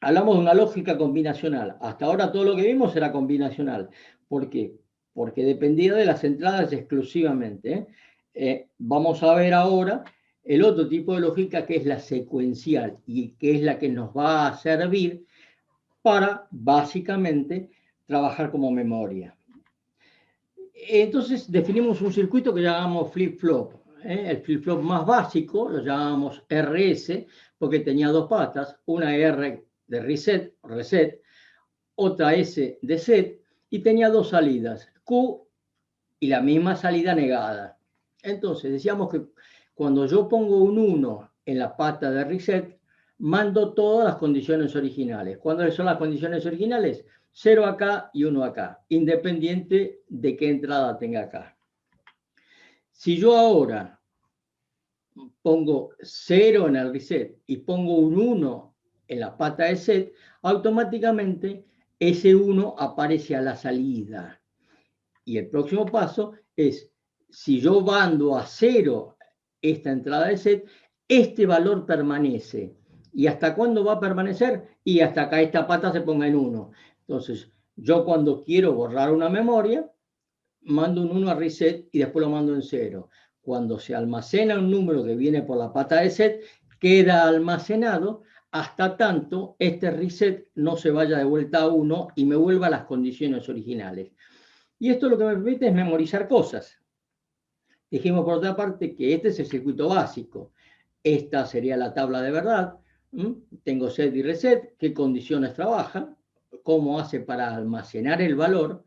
hablamos de una lógica combinacional. Hasta ahora todo lo que vimos era combinacional. ¿Por qué? Porque dependía de las entradas exclusivamente. Vamos a ver ahora el otro tipo de lógica, que es la secuencial, y que es la que nos va a servir para, básicamente, trabajar como memoria. Entonces definimos un circuito que llamamos flip-flop. El flip-flop más básico lo llamamos RS, porque tenía dos patas, una R de reset, otra S de set, y tenía dos salidas, Q y la misma salida negada. Entonces decíamos que cuando yo pongo un 1 en la pata de reset, mando todas las condiciones originales. ¿Cuáles son las condiciones originales? 0 acá y 1 acá, independiente de qué entrada tenga acá. Si yo ahora pongo 0 en el reset y pongo un 1 en la pata de set, automáticamente ese 1 aparece a la salida. Y el próximo paso es, si yo mando a 0 esta entrada de set, este valor permanece. ¿Y hasta cuándo va a permanecer? Y hasta que esta pata se ponga en 1. Entonces, yo cuando quiero borrar una memoria, mando un 1 a reset y después lo mando en 0. Cuando se almacena un número que viene por la pata de set, queda almacenado hasta tanto este reset no se vaya de vuelta a 1 y me vuelva a las condiciones originales. Y esto lo que me permite es memorizar cosas. Dijimos por otra parte que este es el circuito básico. Esta sería la tabla de verdad. Tengo set y reset, qué condiciones trabajan, cómo hace para almacenar el valor,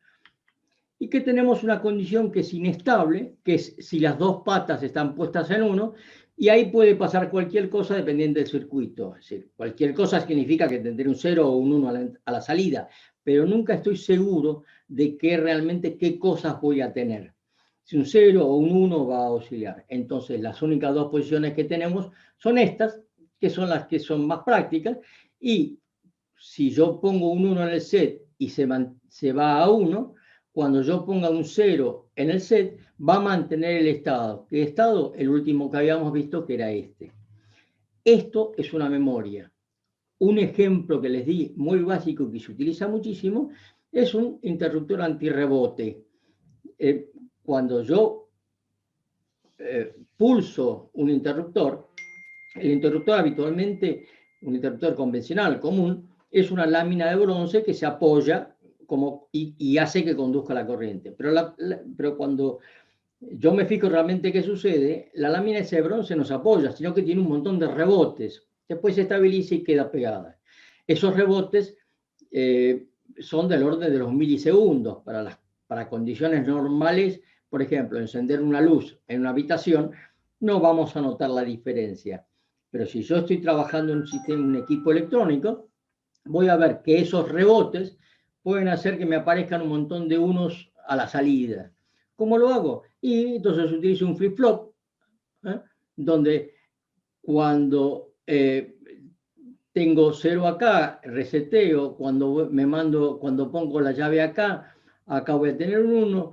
y que tenemos una condición que es inestable, que es si las dos patas están puestas en 1, y ahí puede pasar cualquier cosa dependiendo del circuito. Es decir, cualquier cosa significa que tendré un 0 o un 1 a la salida, pero nunca estoy seguro de realmente qué cosas voy a tener. Si un 0 o un 1 va a oscilar. Entonces, las únicas dos posiciones que tenemos son estas, que son las que son más prácticas, y si yo pongo un 1 en el set y se va a 1, cuando yo ponga un 0 en el set, va a mantener el estado. ¿Qué estado? El último que habíamos visto, que era este. Esto es una memoria. Un ejemplo que les di, muy básico, que se utiliza muchísimo, es un interruptor antirrebote. Cuando yo pulso un interruptor, el interruptor habitualmente, un interruptor convencional, común, es una lámina de bronce que se apoya y hace que conduzca la corriente. Pero cuando yo me fijo realmente qué sucede, la lámina ese de bronce no se apoya, sino que tiene un montón de rebotes. Después se estabiliza y queda pegada. Esos rebotes son del orden de los milisegundos. Para condiciones normales, por ejemplo, encender una luz en una habitación, no vamos a notar la diferencia. Pero si yo estoy trabajando en un sistema, un equipo electrónico, voy a ver que esos rebotes pueden hacer que me aparezcan un montón de unos a la salida. ¿Cómo lo hago? Y entonces utilizo un flip-flop, donde cuando tengo 0 acá, reseteo, cuando pongo la llave acá voy a tener un 1,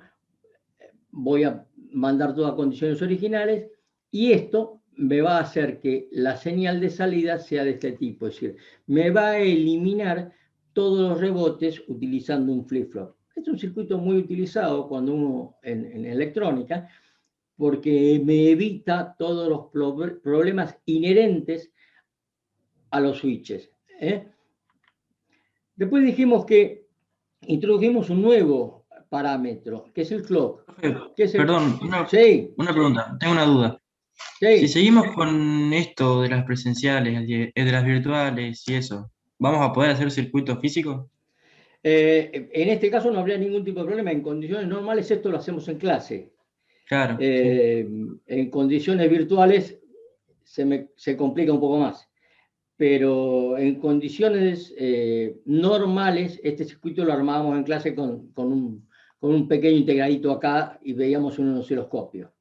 voy a mandar todas las condiciones originales, y esto me va a hacer que la señal de salida sea de este tipo, es decir, me va a eliminar todos los rebotes utilizando un flip-flop. Es un circuito muy utilizado cuando uno en electrónica, porque me evita todos los problemas inherentes a los switches. Después dijimos que introdujimos un nuevo parámetro, que es el clock. Perdón, Sí, una pregunta, tengo una duda. Si sí. seguimos con esto de las presenciales, de las virtuales y eso, ¿vamos a poder hacer circuito físico? En este caso no habría ningún tipo de problema. En condiciones normales esto lo hacemos en clase. Claro, sí. En condiciones virtuales se complica un poco más. Pero en condiciones normales, este circuito lo armábamos en clase con un pequeño integradito acá y veíamos un osciloscopio.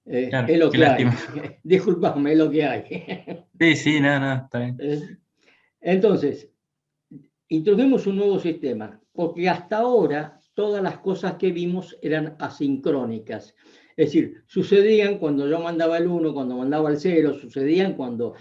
Claro, Es lo qué que hay. lástima. Disculpame, es lo que hay. Sí, sí, nada, nada, está bien. Entonces, introdujimos un nuevo sistema, porque hasta ahora todas las cosas que vimos eran asincrónicas. Es decir, sucedían cuando yo mandaba el 1, cuando mandaba el 0, sucedían cuando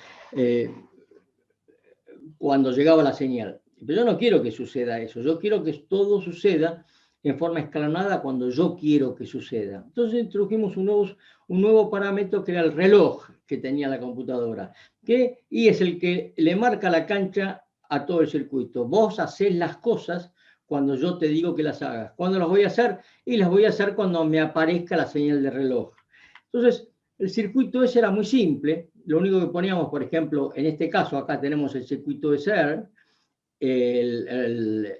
cuando llegaba la señal. Pero yo no quiero que suceda eso, yo quiero que todo suceda en forma escalonada cuando yo quiero que suceda. Entonces introdujimos un nuevo parámetro que era el reloj que tenía la computadora, y es el que le marca la cancha a todo el circuito. Vos hacés las cosas cuando yo te digo que las hagas. ¿Cuándo las voy a hacer? Y las voy a hacer cuando me aparezca la señal de reloj. Entonces, el circuito ese era muy simple. Lo único que poníamos, por ejemplo, en este caso, acá tenemos el circuito de SER, el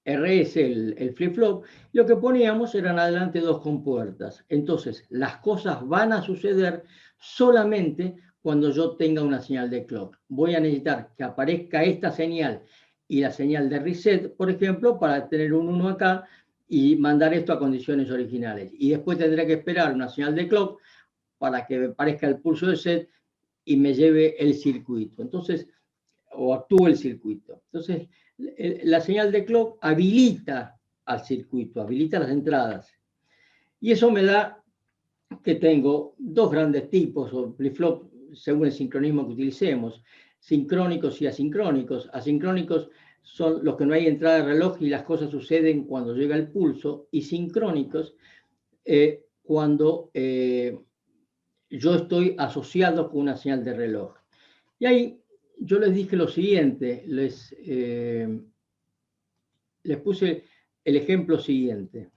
RS, el flip-flop, lo que poníamos eran adelante dos compuertas. Entonces, las cosas van a suceder solamente cuando yo tenga una señal de clock. Voy a necesitar que aparezca esta señal y la señal de reset, por ejemplo, para tener un 1 acá y mandar esto a condiciones originales. Y después tendré que esperar una señal de clock para que me aparezca el pulso de set y me lleve el circuito. Entonces, o actúe el circuito. Entonces, la señal de clock habilita al circuito, habilita las entradas. Y eso me da que tengo dos grandes tipos, o flip-flop, según el sincronismo que utilicemos, sincrónicos y asincrónicos. Asincrónicos son los que no hay entrada de reloj y las cosas suceden cuando llega el pulso, y sincrónicos cuando yo estoy asociado con una señal de reloj. Y ahí yo les dije lo siguiente, les puse el ejemplo siguiente.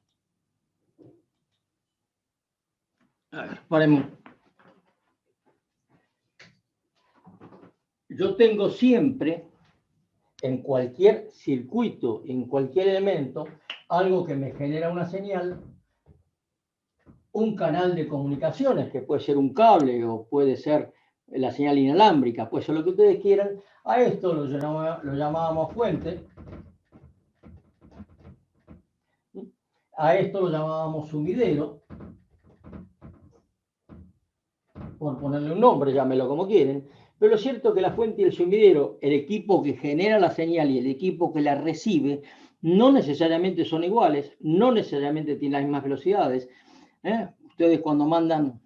A ver, paremos. Yo tengo siempre, en cualquier circuito, en cualquier elemento, algo que me genera una señal, un canal de comunicaciones, que puede ser un cable o puede ser la señal inalámbrica, puede ser lo que ustedes quieran. A esto lo llamábamos fuente. A esto lo llamábamos sumidero, por ponerle un nombre, llámelo como quieren. Pero lo cierto es que la fuente y el sumidero, el equipo que genera la señal y el equipo que la recibe, no necesariamente son iguales, no necesariamente tienen las mismas velocidades. Ustedes cuando mandan,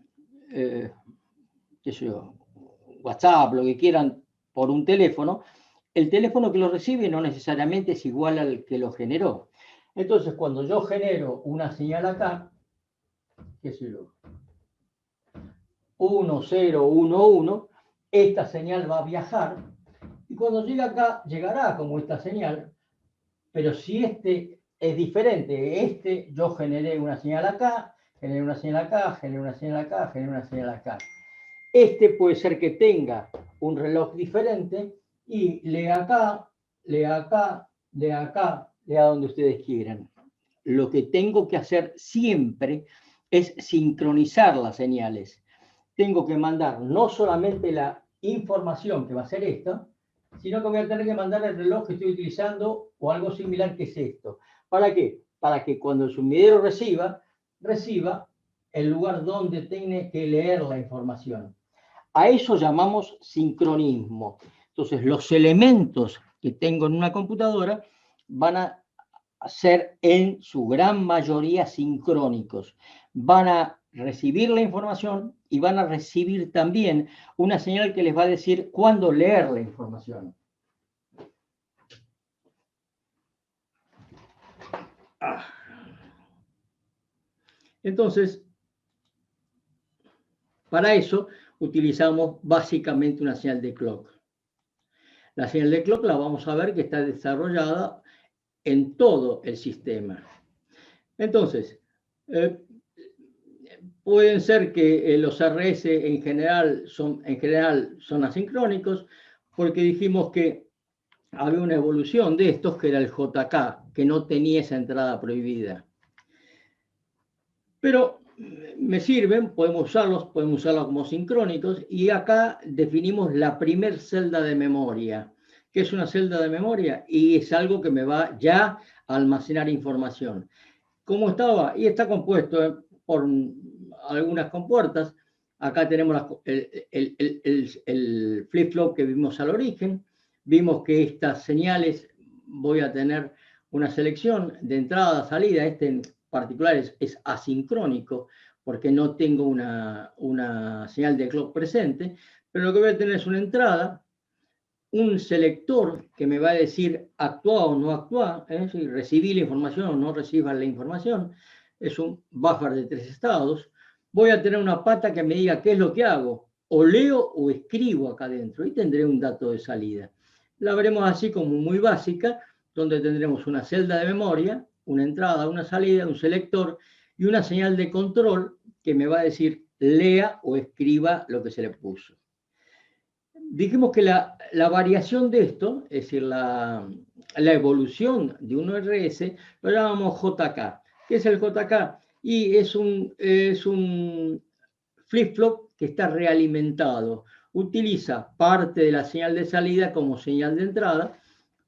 qué sé yo, WhatsApp, lo que quieran, por un teléfono, el teléfono que lo recibe no necesariamente es igual al que lo generó. Entonces, cuando yo genero una señal acá, qué sé yo, 1, 0, 1, 1, esta señal va a viajar, y cuando llegue acá, llegará como esta señal, pero si este es diferente, yo generé una señal acá, generé una señal acá, generé una señal acá, generé una señal acá. Este puede ser que tenga un reloj diferente y lea acá, lea acá, lea acá, lea donde ustedes quieran. Lo que tengo que hacer siempre es sincronizar las señales. Tengo que mandar no solamente la información, que va a ser esta, sino que voy a tener que mandar el reloj que estoy utilizando o algo similar, que es esto. ¿Para qué? Para que cuando el sumidero reciba el lugar donde tiene que leer la información. A eso llamamos sincronismo. Entonces, los elementos que tengo en una computadora van a ser en su gran mayoría sincrónicos. Van a recibir la información y van a recibir también una señal que les va a decir cuándo leer la información. Entonces, para eso utilizamos básicamente una señal de clock. La señal de clock la vamos a ver que está desarrollada en todo el sistema. Entonces, pueden ser que los RS en general son asincrónicos, porque dijimos que había una evolución de estos, que era el JK, que no tenía esa entrada prohibida. Pero me sirven, podemos usarlos como sincrónicos, y acá definimos la primer celda de memoria. ¿Qué es una celda de memoria? Y es algo que me va ya a almacenar información. ¿Cómo estaba? Y está compuesto por algunas compuertas. Acá tenemos el flip-flop que vimos al origen. Vimos que estas señales, voy a tener una selección de entrada, salida. Este en particular es asincrónico, porque no tengo una señal de clock presente, pero lo que voy a tener es una entrada, un selector que me va a decir actúa o no actúa, si recibí la información o no recibas la información, es un buffer de 3 estados. Voy a tener una pata que me diga qué es lo que hago, o leo o escribo acá adentro, y tendré un dato de salida. La veremos así como muy básica, donde tendremos una celda de memoria, una entrada, una salida, un selector y una señal de control que me va a decir lea o escriba lo que se le puso. Dijimos que la variación de esto, es decir, la evolución de un ORS, lo llamamos JK. ¿Qué es el JK? Y es un flip-flop que está realimentado. Utiliza parte de la señal de salida como señal de entrada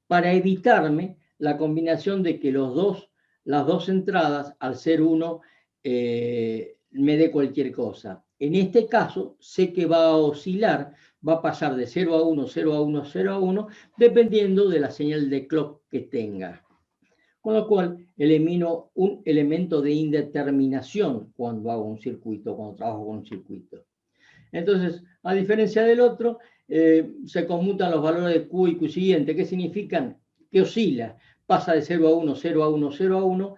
para evitarme la combinación de que las dos entradas, al ser uno, me dé cualquier cosa. En este caso, sé que va a oscilar, va a pasar de 0 a 1, 0 a 1, 0 a 1, dependiendo de la señal de clock que tenga. Con lo cual, elimino un elemento de indeterminación cuando hago un circuito, cuando trabajo con un circuito. Entonces, a diferencia del otro, se conmutan los valores de Q y Q siguiente. ¿Qué significan? Que oscila, pasa de 0 a 1, 0 a 1, 0 a 1,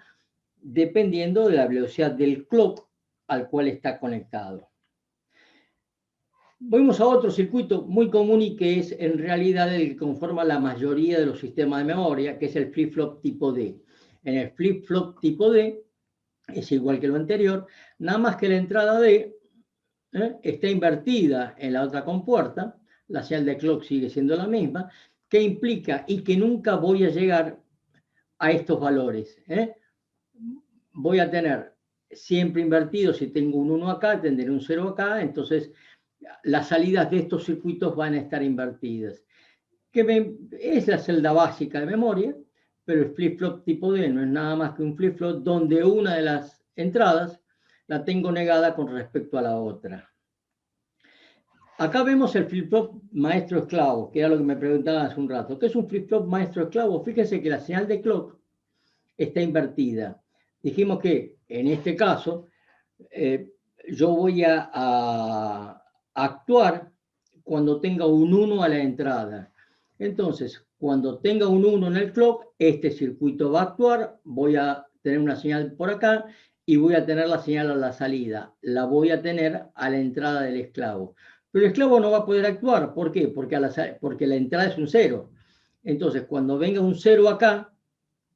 dependiendo de la velocidad del clock al cual está conectado. Vamos a otro circuito muy común y que es en realidad el que conforma la mayoría de los sistemas de memoria, que es el flip-flop tipo D. En el flip-flop tipo D es igual que lo anterior, nada más que la entrada D está invertida en la otra compuerta, la señal de clock sigue siendo la misma, que implica y que nunca voy a llegar a estos valores. Voy a tener siempre invertido, si tengo un 1 acá, tendré un 0 acá, entonces las salidas de estos circuitos van a estar invertidas. Es la celda básica de memoria, pero el flip-flop tipo D no es nada más que un flip-flop donde una de las entradas la tengo negada con respecto a la otra. Acá vemos el flip-flop maestro-esclavo, que era lo que me preguntaban hace un rato. ¿Qué es un flip-flop maestro-esclavo? Fíjense que la señal de clock está invertida. Dijimos que en este caso yo voy a actuar cuando tenga un 1 a la entrada. Entonces, cuando tenga un 1 en el clock, este circuito va a actuar, voy a tener una señal por acá y voy a tener la señal a la salida. La voy a tener a la entrada del esclavo. Pero el esclavo no va a poder actuar. ¿Por qué? Porque la entrada es un 0. Entonces, cuando venga un 0 acá,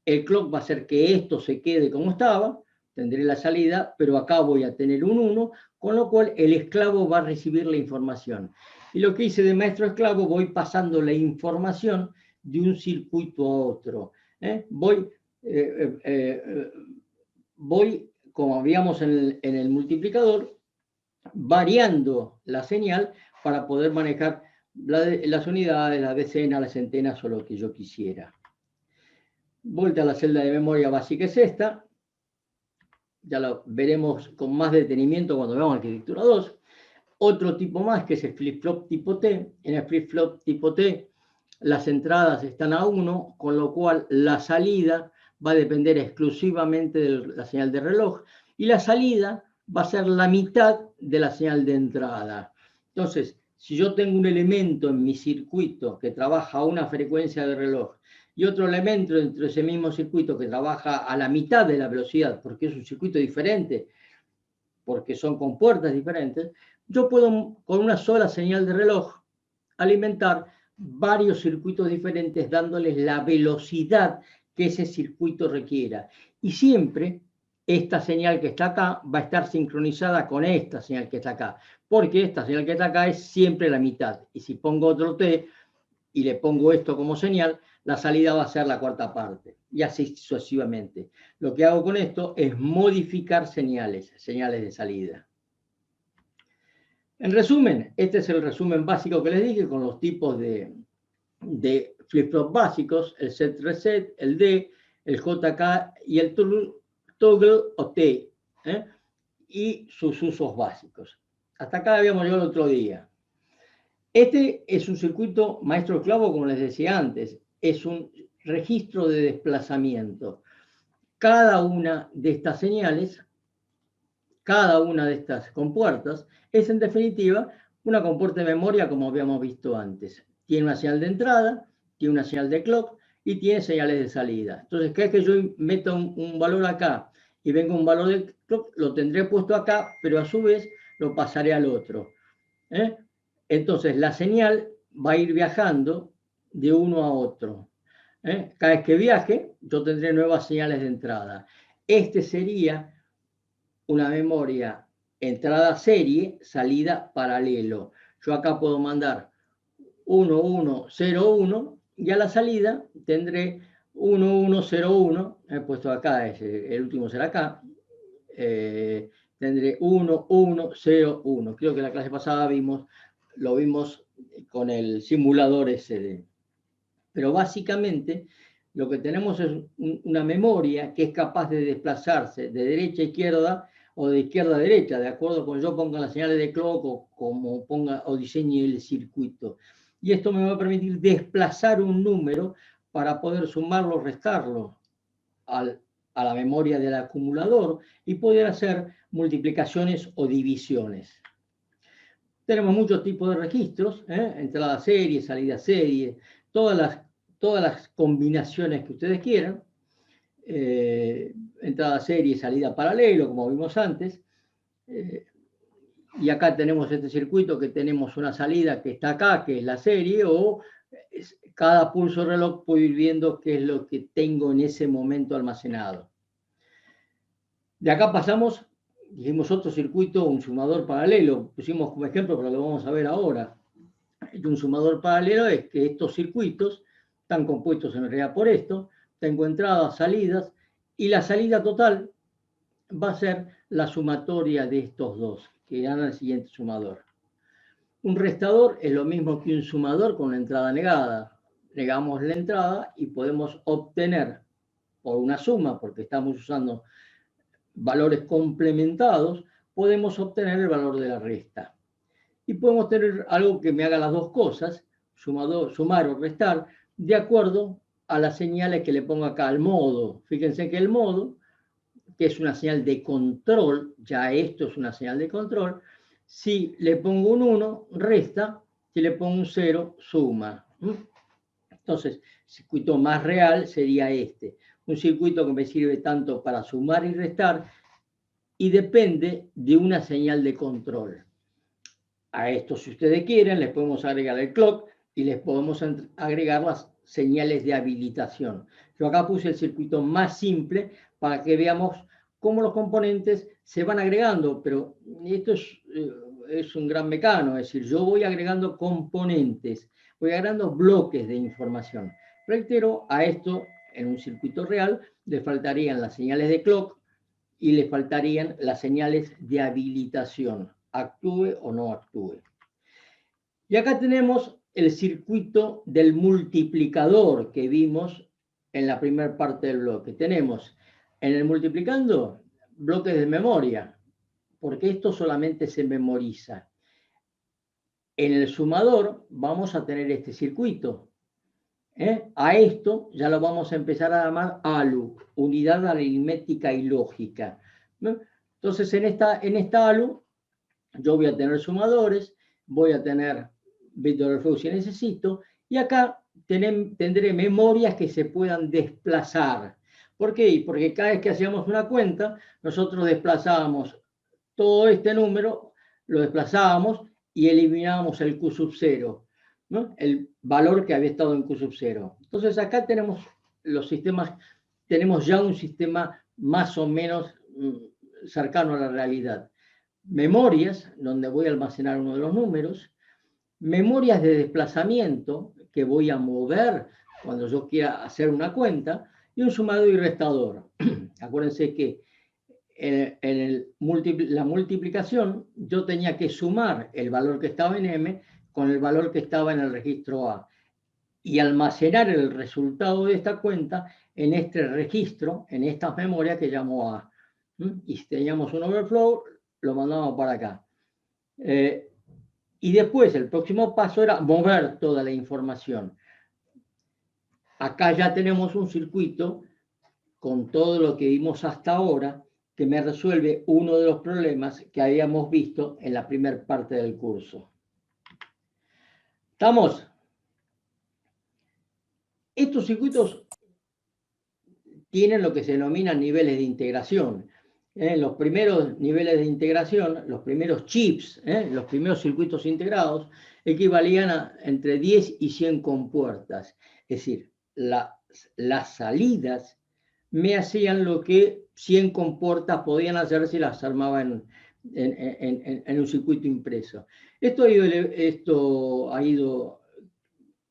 el clock va a hacer que esto se quede como estaba, tendré la salida, pero acá voy a tener un 1, con lo cual el esclavo va a recibir la información. Y lo que hice de maestro esclavo, voy pasando la información de un circuito a otro. Voy, como habíamos en el multiplicador, variando la señal para poder manejar las unidades, las decenas, las centenas o lo que yo quisiera. Vuelta a la celda de memoria básica es esta. Ya lo veremos con más detenimiento cuando veamos arquitectura 2. Otro tipo más que es el flip-flop tipo T. En el flip-flop tipo T las entradas están a 1, con lo cual la salida va a depender exclusivamente de la señal de reloj y la salida va a ser la mitad de la señal de entrada. Entonces, si yo tengo un elemento en mi circuito que trabaja a una frecuencia de reloj y otro elemento dentro de ese mismo circuito que trabaja a la mitad de la velocidad, porque es un circuito diferente, porque son compuertas diferentes, yo puedo con una sola señal de reloj alimentar varios circuitos diferentes dándoles la velocidad que ese circuito requiera. Y siempre esta señal que está acá va a estar sincronizada con esta señal que está acá, porque esta señal que está acá es siempre la mitad. Y si pongo otro T y le pongo esto como señal, la salida va a ser la cuarta parte, y así sucesivamente. Lo que hago con esto es modificar señales de salida. En resumen, este es el resumen básico que les dije con los tipos de flip-flop básicos, el set reset, el D, el JK y el toggle o T, y sus usos básicos. Hasta acá habíamos llegado el otro día. Este es un circuito maestro-esclavo, como les decía antes, es un registro de desplazamiento. Cada una de estas señales, cada una de estas compuertas, es en definitiva una compuerta de memoria como habíamos visto antes. Tiene una señal de entrada, tiene una señal de clock y tiene señales de salida. Entonces, cada vez que yo meto un valor acá y venga un valor de clock, lo tendré puesto acá, pero a su vez lo pasaré al otro. Entonces, la señal va a ir viajando de uno a otro. Cada vez que viaje, yo tendré nuevas señales de entrada. Este sería una memoria entrada serie, salida paralelo. Yo acá puedo mandar 1101 y a la salida tendré 1101, he puesto acá, el último será acá, tendré 1101. Creo que la clase pasada lo vimos con el simulador SD. Pero básicamente lo que tenemos es una memoria que es capaz de desplazarse de derecha a izquierda o de izquierda a derecha, de acuerdo con yo ponga las señales de clock o como ponga o diseñe el circuito. Y esto me va a permitir desplazar un número para poder sumarlo o restarlo a la memoria del acumulador y poder hacer multiplicaciones o divisiones. Tenemos muchos tipos de registros, entrada serie, salida serie, todas las combinaciones que ustedes quieran, entrada serie, salida paralelo, como vimos antes, y acá tenemos este circuito que tenemos una salida que está acá, que es la serie, o cada pulso reloj puedo ir viendo qué es lo que tengo en ese momento almacenado. De acá pasamos, dijimos otro circuito, un sumador paralelo, pusimos como ejemplo, pero lo vamos a ver ahora. Un sumador paralelo es que estos circuitos están compuestos en realidad por esto, tengo entradas, salidas, y la salida total va a ser la sumatoria de estos dos, que dan al siguiente sumador. Un restador es lo mismo que un sumador con la entrada negada. Negamos la entrada y podemos obtener por una suma, porque estamos usando valores complementados, podemos obtener el valor de la resta. Y podemos tener algo que me haga las dos cosas, sumar o restar, de acuerdo a las señales que le pongo acá al modo. Fíjense que el modo, que es una señal de control, ya esto es una señal de control, si le pongo un 1, resta, si le pongo un 0, suma. Entonces, el circuito más real sería este, un circuito que me sirve tanto para sumar y restar, y depende de una señal de control. A esto, si ustedes quieren, les podemos agregar el clock y les podemos agregar las señales de habilitación. Yo acá puse el circuito más simple para que veamos cómo los componentes se van agregando, pero esto es un gran mecano, es decir, yo voy agregando componentes, voy agregando bloques de información. Reitero, a esto, en un circuito real, le faltarían las señales de clock y le faltarían las señales de habilitación, actúe o no actúe. Y acá tenemos el circuito del multiplicador que vimos en la primera parte del bloque. Tenemos en el multiplicando bloques de memoria, porque esto solamente se memoriza. En el sumador vamos a tener este circuito. A esto ya lo vamos a empezar a llamar ALU, unidad aritmética y lógica. Entonces, en esta ALU, yo voy a tener sumadores, voy a tener bit de overflow si necesito, y acá tendré memorias que se puedan desplazar. ¿Por qué? Porque cada vez que hacíamos una cuenta, nosotros desplazábamos todo este número, lo desplazábamos y eliminábamos el Q sub 0, ¿no? El valor que había estado en Q sub 0. Entonces acá tenemos los sistemas, tenemos ya un sistema más o menos cercano a la realidad. Memorias, donde voy a almacenar uno de los números, memorias de desplazamiento, que voy a mover cuando yo quiera hacer una cuenta, y un sumador y restador. Acuérdense que en la multiplicación yo tenía que sumar el valor que estaba en M con el valor que estaba en el registro A y almacenar el resultado de esta cuenta en este registro, en estas memorias que llamo A. Y si teníamos un overflow, lo mandamos para acá. Y después el próximo paso era mover toda la información. Acá ya tenemos un circuito con todo lo que vimos hasta ahora que me resuelve uno de los problemas que habíamos visto en la primera parte del curso. ¿Estamos? estos circuitos tienen lo que se denominan niveles de integración. Los primeros niveles de integración, los primeros chips, los primeros circuitos integrados, equivalían a entre 10 y 100 compuertas. Es decir, las salidas me hacían lo que 100 compuertas podían hacer si las armaba en un circuito impreso. Esto ha ido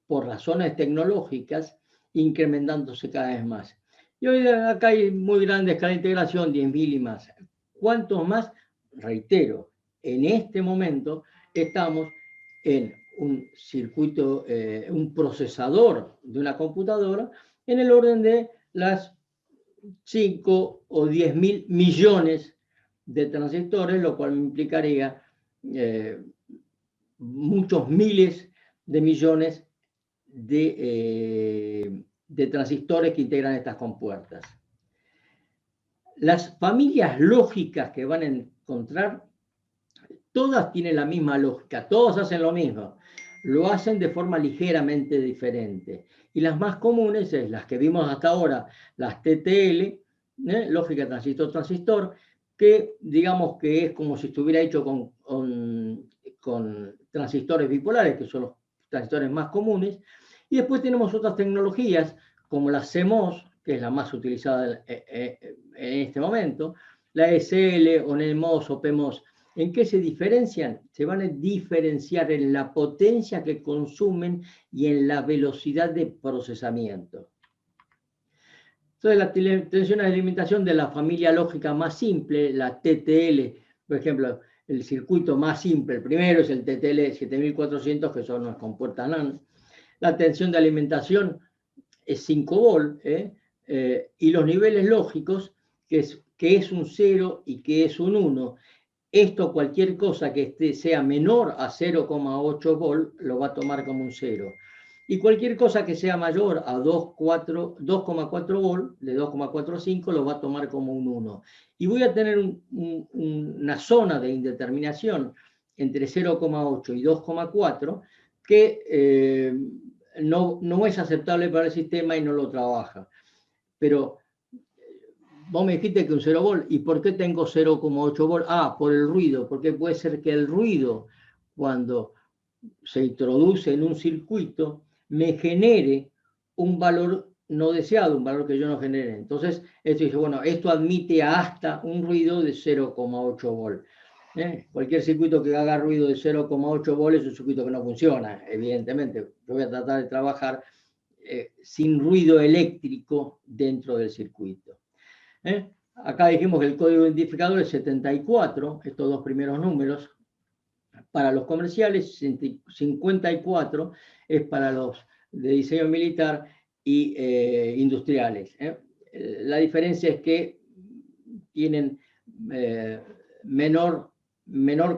por razones tecnológicas incrementándose cada vez más. Y hoy acá hay muy grande escala de integración, 10.000 y más. ¿Cuántos más? Reitero, en este momento estamos en un circuito, un procesador de una computadora en el orden de las 5 o 10.000 millones de transistores, lo cual me implicaría muchos miles de millones de transistores que integran estas compuertas. Las familias lógicas que van a encontrar, todas tienen la misma lógica, todas hacen lo mismo, lo hacen de forma ligeramente diferente. Y las más comunes es las que vimos hasta ahora, las TTL, lógica transistor-transistor, que digamos que es como si estuviera hecho con transistores bipolares, que son los transistores más comunes. Y después tenemos otras tecnologías, como la CMOS, que es la más utilizada en este momento, la SL o NMOS o PMOS. ¿En qué se diferencian? Se van a diferenciar en la potencia que consumen y en la velocidad de procesamiento. Entonces, las tensiones de alimentación de la familia lógica más simple, la TTL, por ejemplo, el circuito más simple, el primero es el TTL 7400, que son las compuertas NAND. La tensión de alimentación es 5 volt, y los niveles lógicos, que es un 0 y que es un 1. Esto, cualquier cosa que sea menor a 0,8 volt, lo va a tomar como un 0. Y cualquier cosa que sea mayor a 2,4 volt, de 2,45, lo va a tomar como un 1. Y voy a tener una zona de indeterminación entre 0,8 y 2,4 que no es aceptable para el sistema y no lo trabaja. Pero vos me dijiste que un 0 volt, ¿y por qué tengo 0,8 volt? Ah, por el ruido, porque puede ser que el ruido, cuando se introduce en un circuito, me genere un valor no deseado, un valor que yo no genere. Entonces, esto dice, bueno, esto admite hasta un ruido de 0,8 volt. Cualquier circuito que haga ruido de 0,8 volt es un circuito que no funciona, evidentemente. Yo voy a tratar de trabajar sin ruido eléctrico dentro del circuito. Acá dijimos que el código identificador es 74, estos dos primeros números. Para los comerciales, 54 es para los de diseño militar y industriales. La diferencia es que tienen menor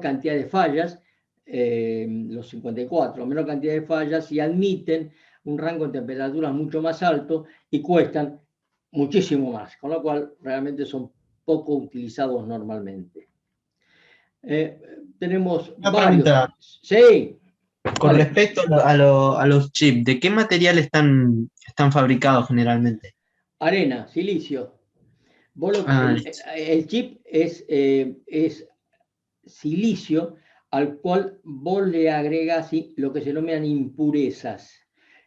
cantidad de fallas, los 54, menor cantidad de fallas, y admiten un rango de temperaturas mucho más alto y cuestan muchísimo más, con lo cual realmente son poco utilizados normalmente. Tenemos Una varios. pregunta. Sí. Con Vale. respecto a los chips, ¿de qué material están fabricados generalmente? Arena, silicio. El chip es silicio al cual vos le agregas lo que se denominan impurezas.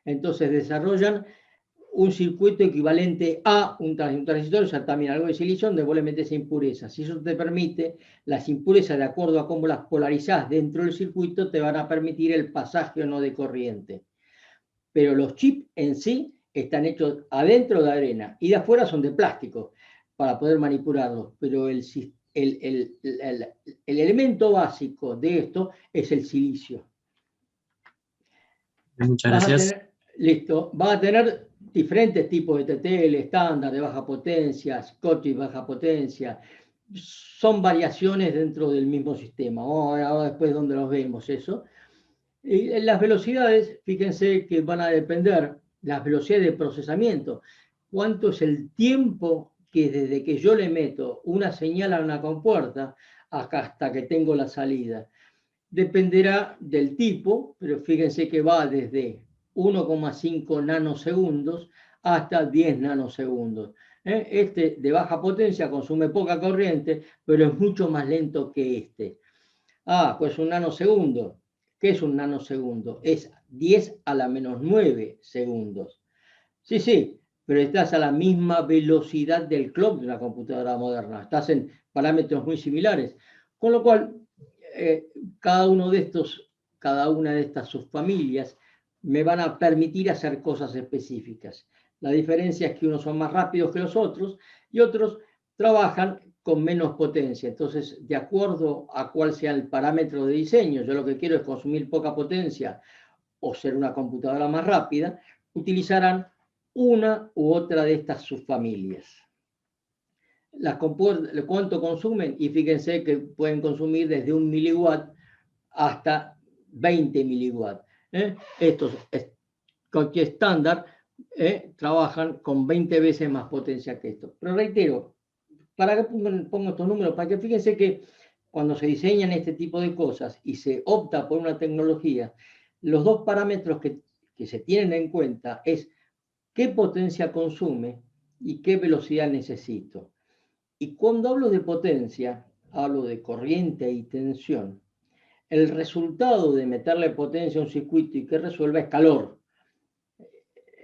Entonces desarrollan un circuito equivalente a un transistor, o sea, también algo de silicio, donde vos le metes impurezas. Y eso te permite, las impurezas, de acuerdo a cómo las polarizás dentro del circuito, te van a permitir el pasaje o no de corriente. Pero los chips en sí están hechos adentro de arena y de afuera son de plástico para poder manipularlos. Pero el elemento básico de esto es el silicio. Muchas gracias. Listo. Va a tener diferentes tipos de TTL, estándar, de baja potencia, Scottish, baja potencia. Son variaciones dentro del mismo sistema. Vamos a ver ahora después dónde los vemos eso. Y las velocidades, fíjense que van a depender, las velocidades de procesamiento. ¿Cuánto es el tiempo que desde que yo le meto una señal a una compuerta hasta que tengo la salida? Dependerá del tipo, pero fíjense que va desde 1,5 nanosegundos hasta 10 nanosegundos. Este de baja potencia consume poca corriente, pero es mucho más lento que este. Pues un nanosegundo. ¿Qué es un nanosegundo? Es 10 a la menos 9 segundos. Sí, pero estás a la misma velocidad del clock de una computadora moderna. Estás en parámetros muy similares. Con lo cual, cada una de estas subfamilias me van a permitir hacer cosas específicas. La diferencia es que unos son más rápidos que los otros y otros trabajan con menos potencia. Entonces, de acuerdo a cuál sea el parámetro de diseño, yo lo que quiero es consumir poca potencia o ser una computadora más rápida, utilizarán una u otra de estas subfamilias. ¿Cuánto consumen? Y fíjense que pueden consumir desde 1 miliwatt hasta 20 miliwatts. Estos cualquier estándar trabajan con 20 veces más potencia que esto. Pero reitero, ¿para qué pongo estos números? Para que fíjense que cuando se diseñan este tipo de cosas y se opta por una tecnología, los dos parámetros que se tienen en cuenta es qué potencia consume y qué velocidad necesito. Y cuando hablo de potencia, hablo de corriente y tensión. El resultado de meterle potencia a un circuito y que resuelva es calor.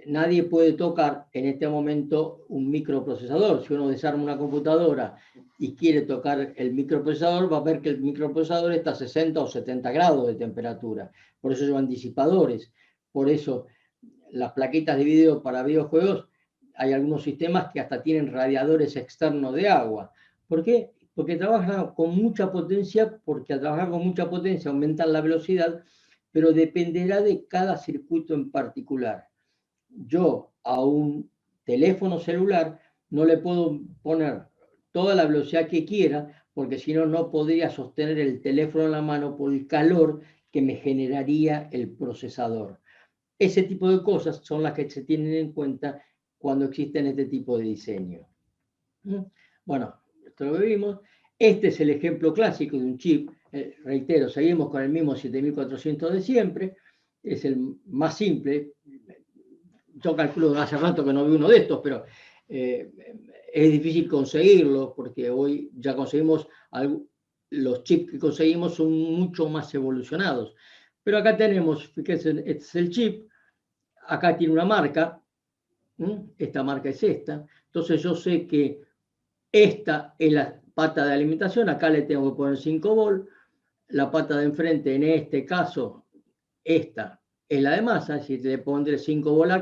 Nadie puede tocar en este momento un microprocesador. Si uno desarma una computadora y quiere tocar el microprocesador, va a ver que el microprocesador está a 60 o 70 grados de temperatura. Por eso llevan disipadores. Por eso las plaquitas de video para videojuegos, hay algunos sistemas que hasta tienen radiadores externos de agua. ¿Por qué? Porque trabajan con mucha potencia, porque al trabajar con mucha potencia aumentan la velocidad, pero dependerá de cada circuito en particular. Yo a un teléfono celular no le puedo poner toda la velocidad que quiera, porque si no, no podría sostener el teléfono en la mano por el calor que me generaría el procesador. Ese tipo de cosas son las que se tienen en cuenta cuando existen este tipo de diseño. Bueno, esto lo vimos. Este es el ejemplo clásico de un chip. Reitero, seguimos con el mismo 7400 de siempre. Es el más simple. Yo calculo hace rato que no vi uno de estos, pero es difícil conseguirlo porque hoy ya conseguimos los chips que conseguimos son mucho más evolucionados. Pero acá tenemos, fíjense, este es el chip, acá tiene una marca, esta marca es esta, entonces yo sé que esta es la pata de alimentación, acá le tengo que poner 5 volt, la pata de enfrente, en este caso, esta es la de masa, si le pondré 5 volt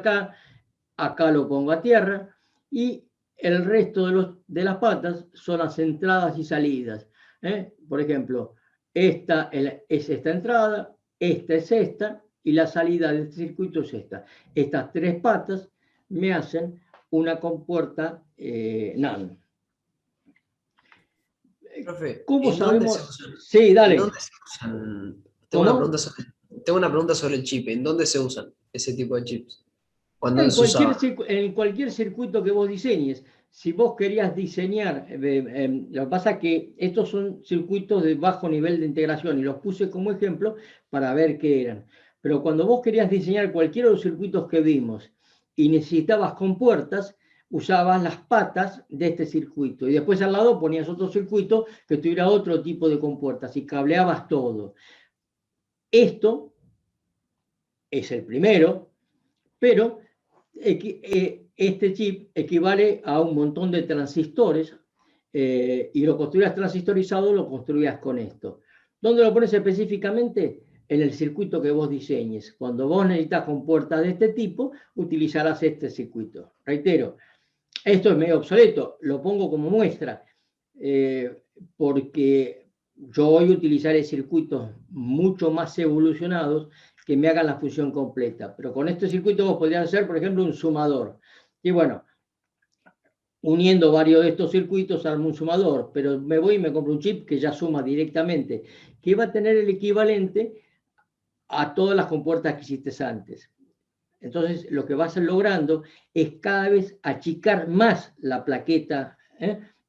acá lo pongo a tierra, y el resto de las patas son las entradas y salidas. Por ejemplo, esta es esta entrada, esta es esta, y la salida de este circuito es esta. Estas tres patas me hacen una compuerta NAND. Profe, ¿Cómo ¿en dónde se sabemos? usan? Sí, dale. ¿En dónde se usan? ¿Cómo? Tengo una pregunta sobre el chip. ¿En dónde se usan ese tipo de chips? ¿Cuándo En se usaban? cualquier circuito que vos diseñes. Si vos querías diseñar, lo que pasa es que estos son circuitos de bajo nivel de integración y los puse como ejemplo para ver qué eran. Pero cuando vos querías diseñar cualquiera de los circuitos que vimos y necesitabas compuertas, usabas las patas de este circuito y después al lado ponías otro circuito que tuviera otro tipo de compuertas y cableabas todo. Esto es el primero, pero este chip equivale a un montón de transistores y lo construías transistorizado, lo construías con esto. ¿Dónde lo pones específicamente? En el circuito que vos diseñes. Cuando vos necesitas compuertas de este tipo, utilizarás este circuito. Reitero, esto es medio obsoleto, lo pongo como muestra, porque yo hoy utilizaré circuitos mucho más evolucionados que me hagan la función completa. Pero con este circuito vos podrías hacer, por ejemplo, un sumador. Y bueno, uniendo varios de estos circuitos armo un sumador, pero me voy y me compro un chip que ya suma directamente, que va a tener el equivalente a todas las compuertas que hiciste antes. Entonces, lo que vas logrando es cada vez achicar más la plaqueta,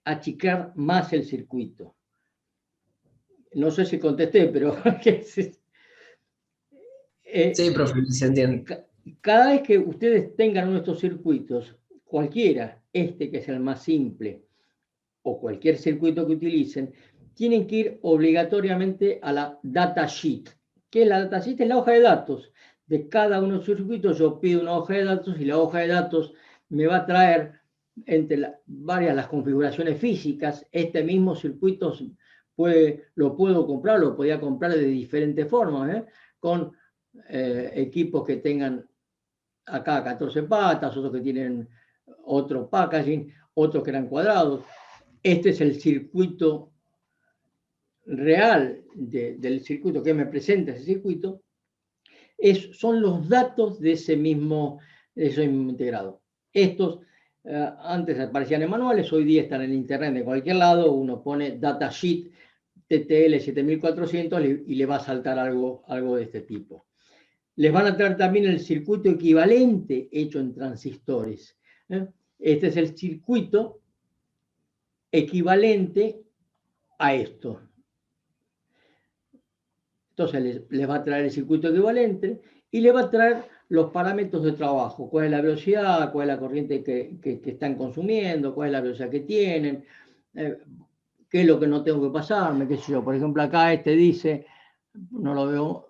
achicar más el circuito. No sé si contesté, pero Sí, profe, se entiende. Cada vez que ustedes tengan uno de estos circuitos, cualquiera, este que es el más simple, o cualquier circuito que utilicen, tienen que ir obligatoriamente a la datasheet. ¿Qué es la datasheet? Es la hoja de datos. De cada uno de los circuitos yo pido una hoja de datos y la hoja de datos me va a traer entre varias las configuraciones físicas. Este mismo circuito lo puedo comprar, lo podía comprar de diferentes formas, con equipos que tengan acá 14 patas, otros que tienen otro packaging, otros que eran cuadrados. Este es el circuito real del circuito que me presenta ese circuito. Son los datos de ese mismo integrado. Estos antes aparecían en manuales, hoy día están en internet de cualquier lado. Uno pone datasheet TTL 7400 y le va a saltar algo de este tipo. Les van a traer también el circuito equivalente hecho en transistores. Este es el circuito equivalente a esto. Entonces les va a traer el circuito equivalente y le va a traer los parámetros de trabajo, cuál es la velocidad, cuál es la corriente que están consumiendo, cuál es la velocidad que tienen, qué es lo que no tengo que pasarme, qué sé yo. Por ejemplo, acá este dice, no lo veo,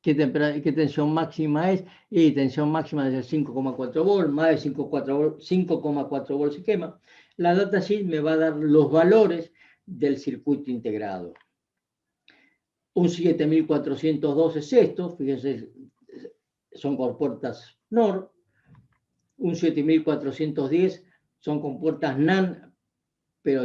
qué tensión máxima es, y tensión máxima es de 5,4 volts, más de 5,4 volts se quema. La datasheet me va a dar los valores del circuito integrado. Un 7402 es esto, fíjense, son compuertas NOR. Un 7410 son compuertas NAND, pero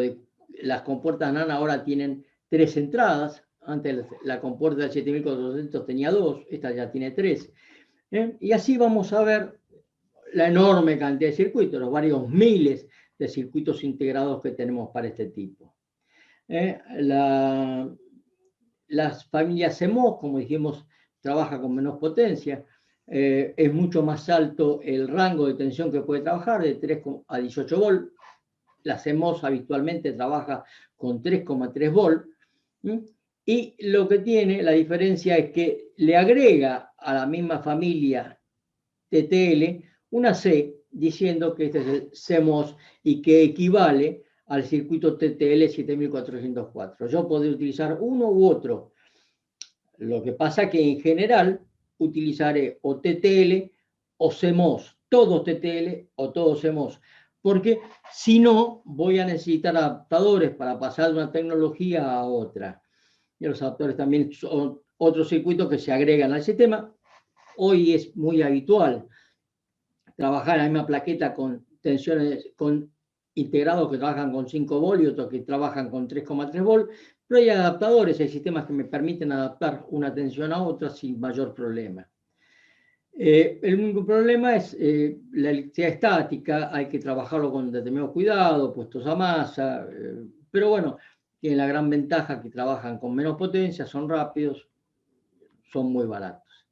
las compuertas NAND ahora tienen 3 entradas. Antes la compuerta del 7400 tenía 2, esta ya tiene 3. Y así vamos a ver la enorme cantidad de circuitos, los varios miles de circuitos integrados que tenemos para este tipo. Las familias CMOS, como dijimos, trabaja con menos potencia. Es mucho más alto el rango de tensión que puede trabajar, de 3 a 18 volts. La CMOS habitualmente trabaja con 3,3 volts. Y lo que tiene, la diferencia es que le agrega a la misma familia TTL una C, diciendo que este es el CMOS y que equivale al circuito TTL 7404. Yo podría utilizar uno u otro. Lo que pasa es que en general utilizaré o TTL o CMOS, todos TTL o todos CMOS, porque si no voy a necesitar adaptadores para pasar de una tecnología a otra. Y los adaptadores también son otros circuitos que se agregan al sistema. Hoy es muy habitual trabajar en la misma plaqueta con tensiones, con integrados que trabajan con 5 volts y otros que trabajan con 3,3 volts, pero hay adaptadores, hay sistemas que me permiten adaptar una tensión a otra sin mayor problema. El único problema es la electricidad estática, hay que trabajarlo con determinado cuidado, puestos a masa, pero bueno, tienen la gran ventaja que trabajan con menos potencia, son rápidos, son muy baratos.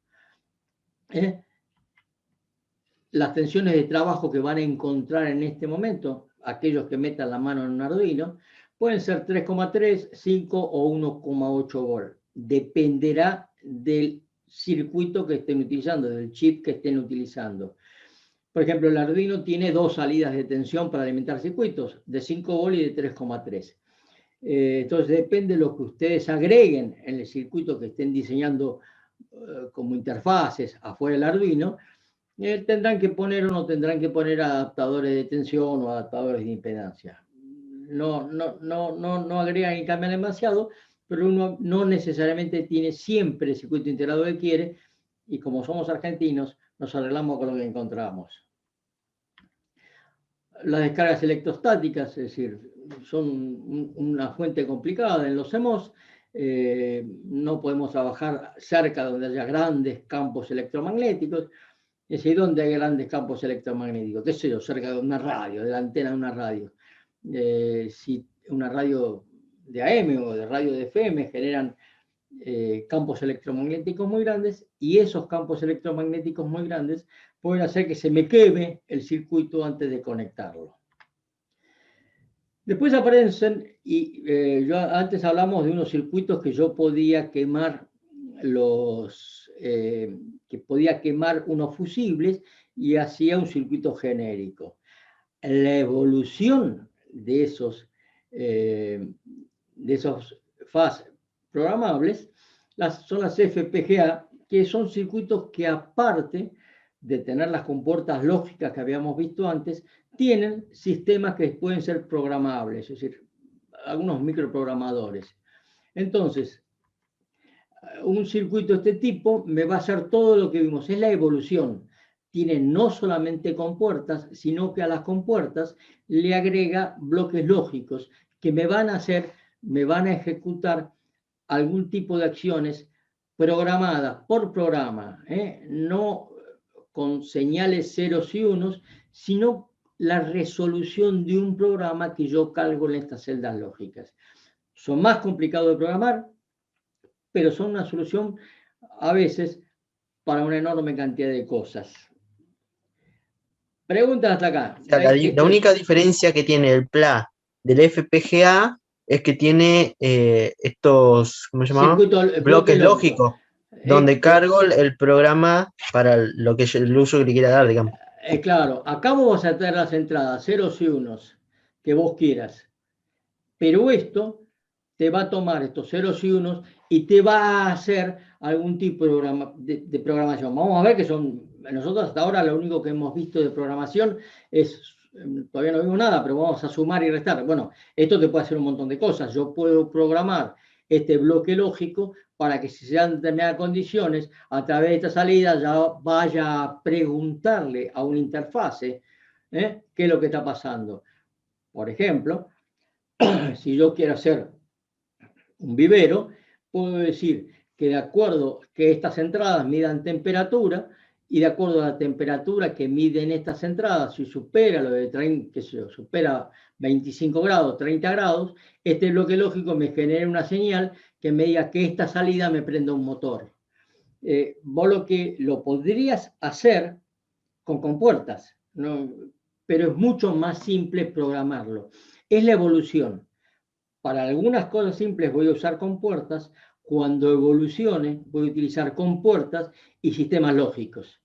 Las tensiones de trabajo que van a encontrar en este momento, aquellos que metan la mano en un Arduino, pueden ser 3,3, 5 o 1,8 volts. Dependerá del circuito que estén utilizando, del chip que estén utilizando. Por ejemplo, el Arduino tiene 2 salidas de tensión para alimentar circuitos, de 5 volts y de 3,3. Entonces depende de lo que ustedes agreguen en el circuito que estén diseñando como interfaces afuera del Arduino. Tendrán que poner o no tendrán que poner adaptadores de tensión o adaptadores de impedancia. No agregan y cambian demasiado, pero uno no necesariamente tiene siempre el circuito integrado que quiere, y como somos argentinos, nos arreglamos con lo que encontramos. Las descargas electrostáticas, es decir, son una fuente complicada en los CMOS. No podemos trabajar cerca donde haya grandes campos electromagnéticos. Es decir, donde hay grandes campos electromagnéticos, qué sé yo, cerca de una radio, de la antena de una radio. Si una radio de AM o de radio de FM generan campos electromagnéticos muy grandes, y esos campos electromagnéticos muy grandes pueden hacer que se me queme el circuito antes de conectarlo. Después aparecen, antes hablamos de unos circuitos que yo podía quemar los que podía quemar unos fusibles y hacía un circuito genérico. La evolución de esos FAS programables son las FPGA, que son circuitos que, aparte de tener las compuertas lógicas que habíamos visto antes, tienen sistemas que pueden ser programables, es decir, algunos microprogramadores. Entonces, un circuito de este tipo me va a hacer todo lo que vimos, es la evolución. Tiene no solamente compuertas, sino que a las compuertas le agrega bloques lógicos que me van a ejecutar algún tipo de acciones programadas por programa, no con señales ceros y unos, sino la resolución de un programa que yo cargo en estas celdas lógicas. Son más complicados de programar, pero son una solución a veces para una enorme cantidad de cosas. Preguntas hasta acá. O sea, la única diferencia que tiene el PLA del FPGA es que tiene estos, ¿cómo se llama? Bloques lógicos, donde cargo el programa para lo que el uso que le quiera dar, digamos. Claro, acá vos vas a tener las entradas ceros y unos que vos quieras, pero esto te va a tomar estos ceros y unos y te va a hacer algún tipo de programación. Vamos a ver que nosotros hasta ahora lo único que hemos visto de programación es, todavía no vimos nada, pero vamos a sumar y restar. Bueno, esto te puede hacer un montón de cosas. Yo puedo programar este bloque lógico para que si se dan determinadas condiciones, a través de esta salida ya vaya a preguntarle a una interfase qué es lo que está pasando. Por ejemplo, si yo quiero hacer un vivero, puedo decir que de acuerdo que estas entradas midan temperatura, y de acuerdo a la temperatura que miden estas entradas, si supera lo de 30, que supera 25 grados, 30 grados, este bloque lógico me genera una señal que me diga que esta salida me prenda un motor. Vos lo podrías hacer con compuertas, ¿no? Pero es mucho más simple programarlo. Es la evolución. Para algunas cosas simples voy a usar compuertas, cuando evolucione voy a utilizar compuertas y sistemas lógicos.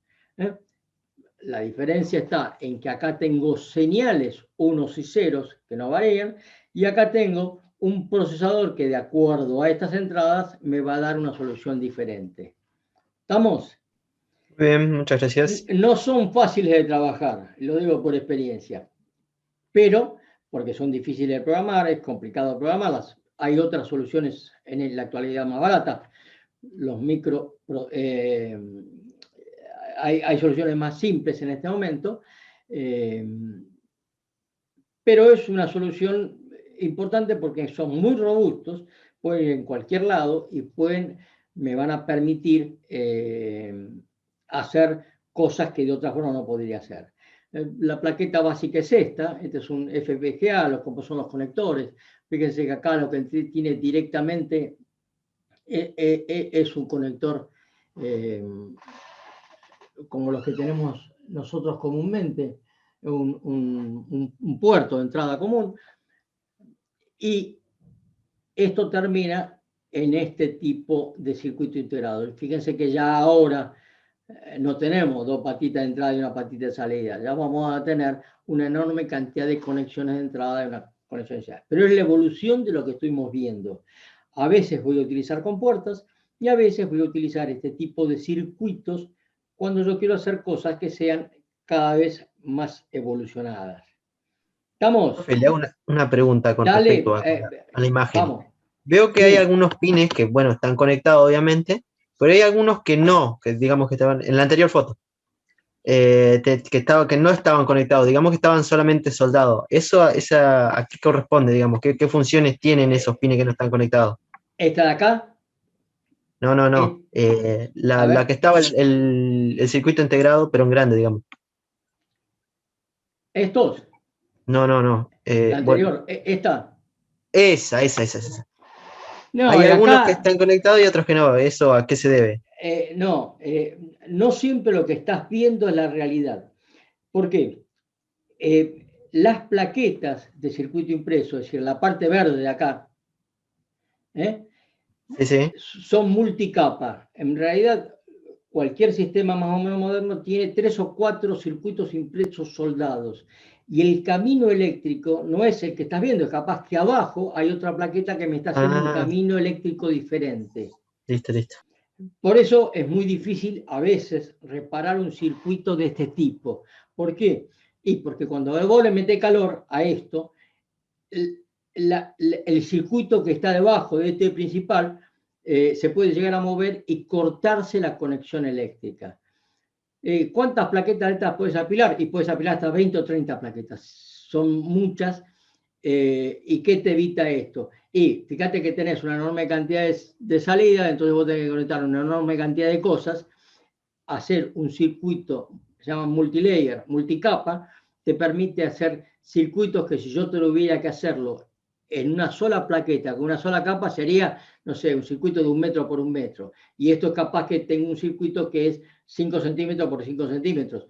La diferencia está en que acá tengo señales unos y ceros que no varían, y acá tengo un procesador que, de acuerdo a estas entradas, me va a dar una solución diferente. ¿Estamos? Bien, muchas gracias. No son fáciles de trabajar, lo digo por experiencia, pero porque son difíciles de programar, es complicado programarlas. Hay otras soluciones en la actualidad más baratas. Hay soluciones más simples en este momento, pero es una solución importante porque son muy robustos, pueden ir en cualquier lado y me van a permitir hacer cosas que de otra forma no podría hacer. La plaqueta básica es esta, este es un FPGA, son los conectores. Fíjense que acá lo que tiene directamente es un conector como los que tenemos nosotros comúnmente, un puerto de entrada común, y esto termina en este tipo de circuito integrado. Fíjense que ya ahora no tenemos dos patitas de entrada y una patita de salida, ya vamos a tener una enorme cantidad de conexiones de entrada y una conexión de salida. Pero es la evolución de lo que estuvimos viendo. A veces voy a utilizar compuertas y a veces voy a utilizar este tipo de circuitos cuando yo quiero hacer cosas que sean cada vez más evolucionadas. ¿Estamos? Profe, le hago una pregunta con respecto a la imagen. Vamos. Veo que hay algunos pines que, bueno, están conectados obviamente, pero hay algunos que no, que digamos que estaban en la anterior foto, que no estaban conectados, digamos que estaban solamente soldados. ¿A qué corresponde, digamos? ¿Qué funciones tienen esos pines que no están conectados? ¿Esta de acá? No. La que estaba el circuito integrado, pero en grande, digamos. ¿Estos? No. La anterior, bueno. ¿Esta? Esa. No, hay algunos acá, que están conectados y otros que no. ¿Eso a qué se debe? No siempre lo que estás viendo es la realidad. ¿Por qué? Las plaquetas de circuito impreso, es decir, la parte verde de acá, Sí. son multicapa. En realidad, cualquier sistema más o menos moderno tiene 3 o 4 circuitos impresos soldados. Y el camino eléctrico no es el que estás viendo, es capaz que abajo hay otra plaqueta que me está haciendo un camino eléctrico diferente. Listo. Por eso es muy difícil a veces reparar un circuito de este tipo. ¿Por qué? Y porque cuando vos le metés calor a esto, el circuito que está debajo de este principal se puede llegar a mover y cortarse la conexión eléctrica. ¿Cuántas plaquetas de estas puedes apilar? Y puedes apilar hasta 20 o 30 plaquetas. Son muchas. ¿Y qué te evita esto? Y fíjate que tenés una enorme cantidad de salida, entonces vos tenés que conectar una enorme cantidad de cosas. Hacer un circuito, se llama multilayer, multicapa, te permite hacer circuitos que si yo tuviera que hacerlo en una sola plaqueta, con una sola capa, sería, no sé, un circuito de 1 metro por 1 metro. Y esto es capaz que tenga un circuito que es 5 centímetros por 5 centímetros.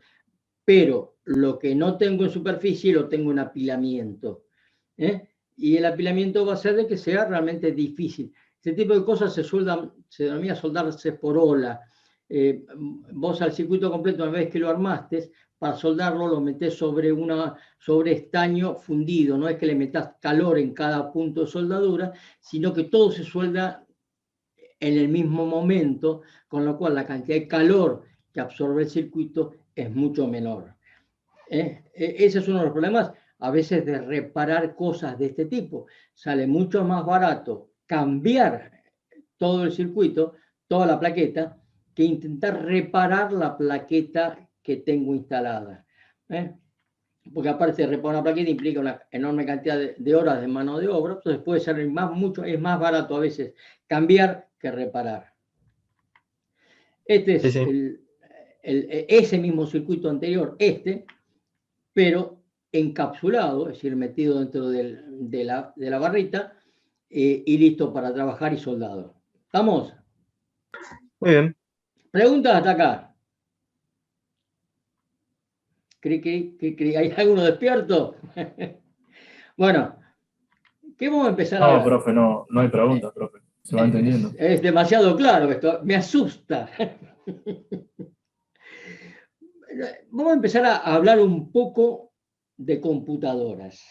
Pero lo que no tengo en superficie lo tengo en apilamiento. Y el apilamiento va a ser de que sea realmente difícil. Este tipo de cosas se denomina soldarse por ola. Vos al circuito completo, una vez que lo armaste, para soldarlo lo metés sobre estaño fundido. No es que le metas calor en cada punto de soldadura, sino que todo se suelda en el mismo momento, con lo cual la cantidad de calor que absorbe el circuito es mucho menor. Ese es uno de los problemas a veces de reparar cosas de este tipo. Sale mucho más barato cambiar todo el circuito, toda la plaqueta, que intentar reparar la plaqueta que tengo instalada. Porque aparte de reparar una plaqueta implica una enorme cantidad de horas de mano de obra, entonces puede ser es más barato a veces cambiar que reparar. Este es ese mismo circuito anterior, pero encapsulado, es decir, metido dentro de la barrita y listo para trabajar y soldado. ¿Estamos? Muy bien. ¿Preguntas hasta acá? ¿Hay alguno despierto? Bueno, ¿qué vamos a empezar a ver? No, profe, no hay preguntas, profe. Se va entendiendo. Es demasiado claro esto, me asusta. Vamos a empezar a hablar un poco de computadoras.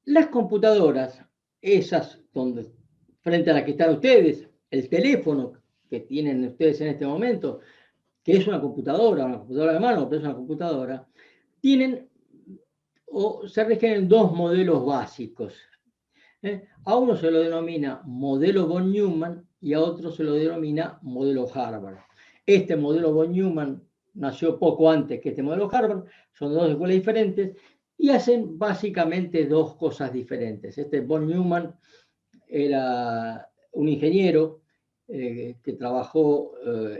Las computadoras, esas donde, frente a las que están ustedes, el teléfono que tienen ustedes en este momento, que es una computadora de mano, pero es una computadora, tienen o se rigen en 2 modelos básicos. A uno se lo denomina modelo von Neumann y a otro se lo denomina modelo Harvard. Este modelo von Neumann nació poco antes que este modelo Harvard, son 2 escuelas diferentes y hacen básicamente 2 cosas diferentes. Este von Neumann era un ingeniero que trabajó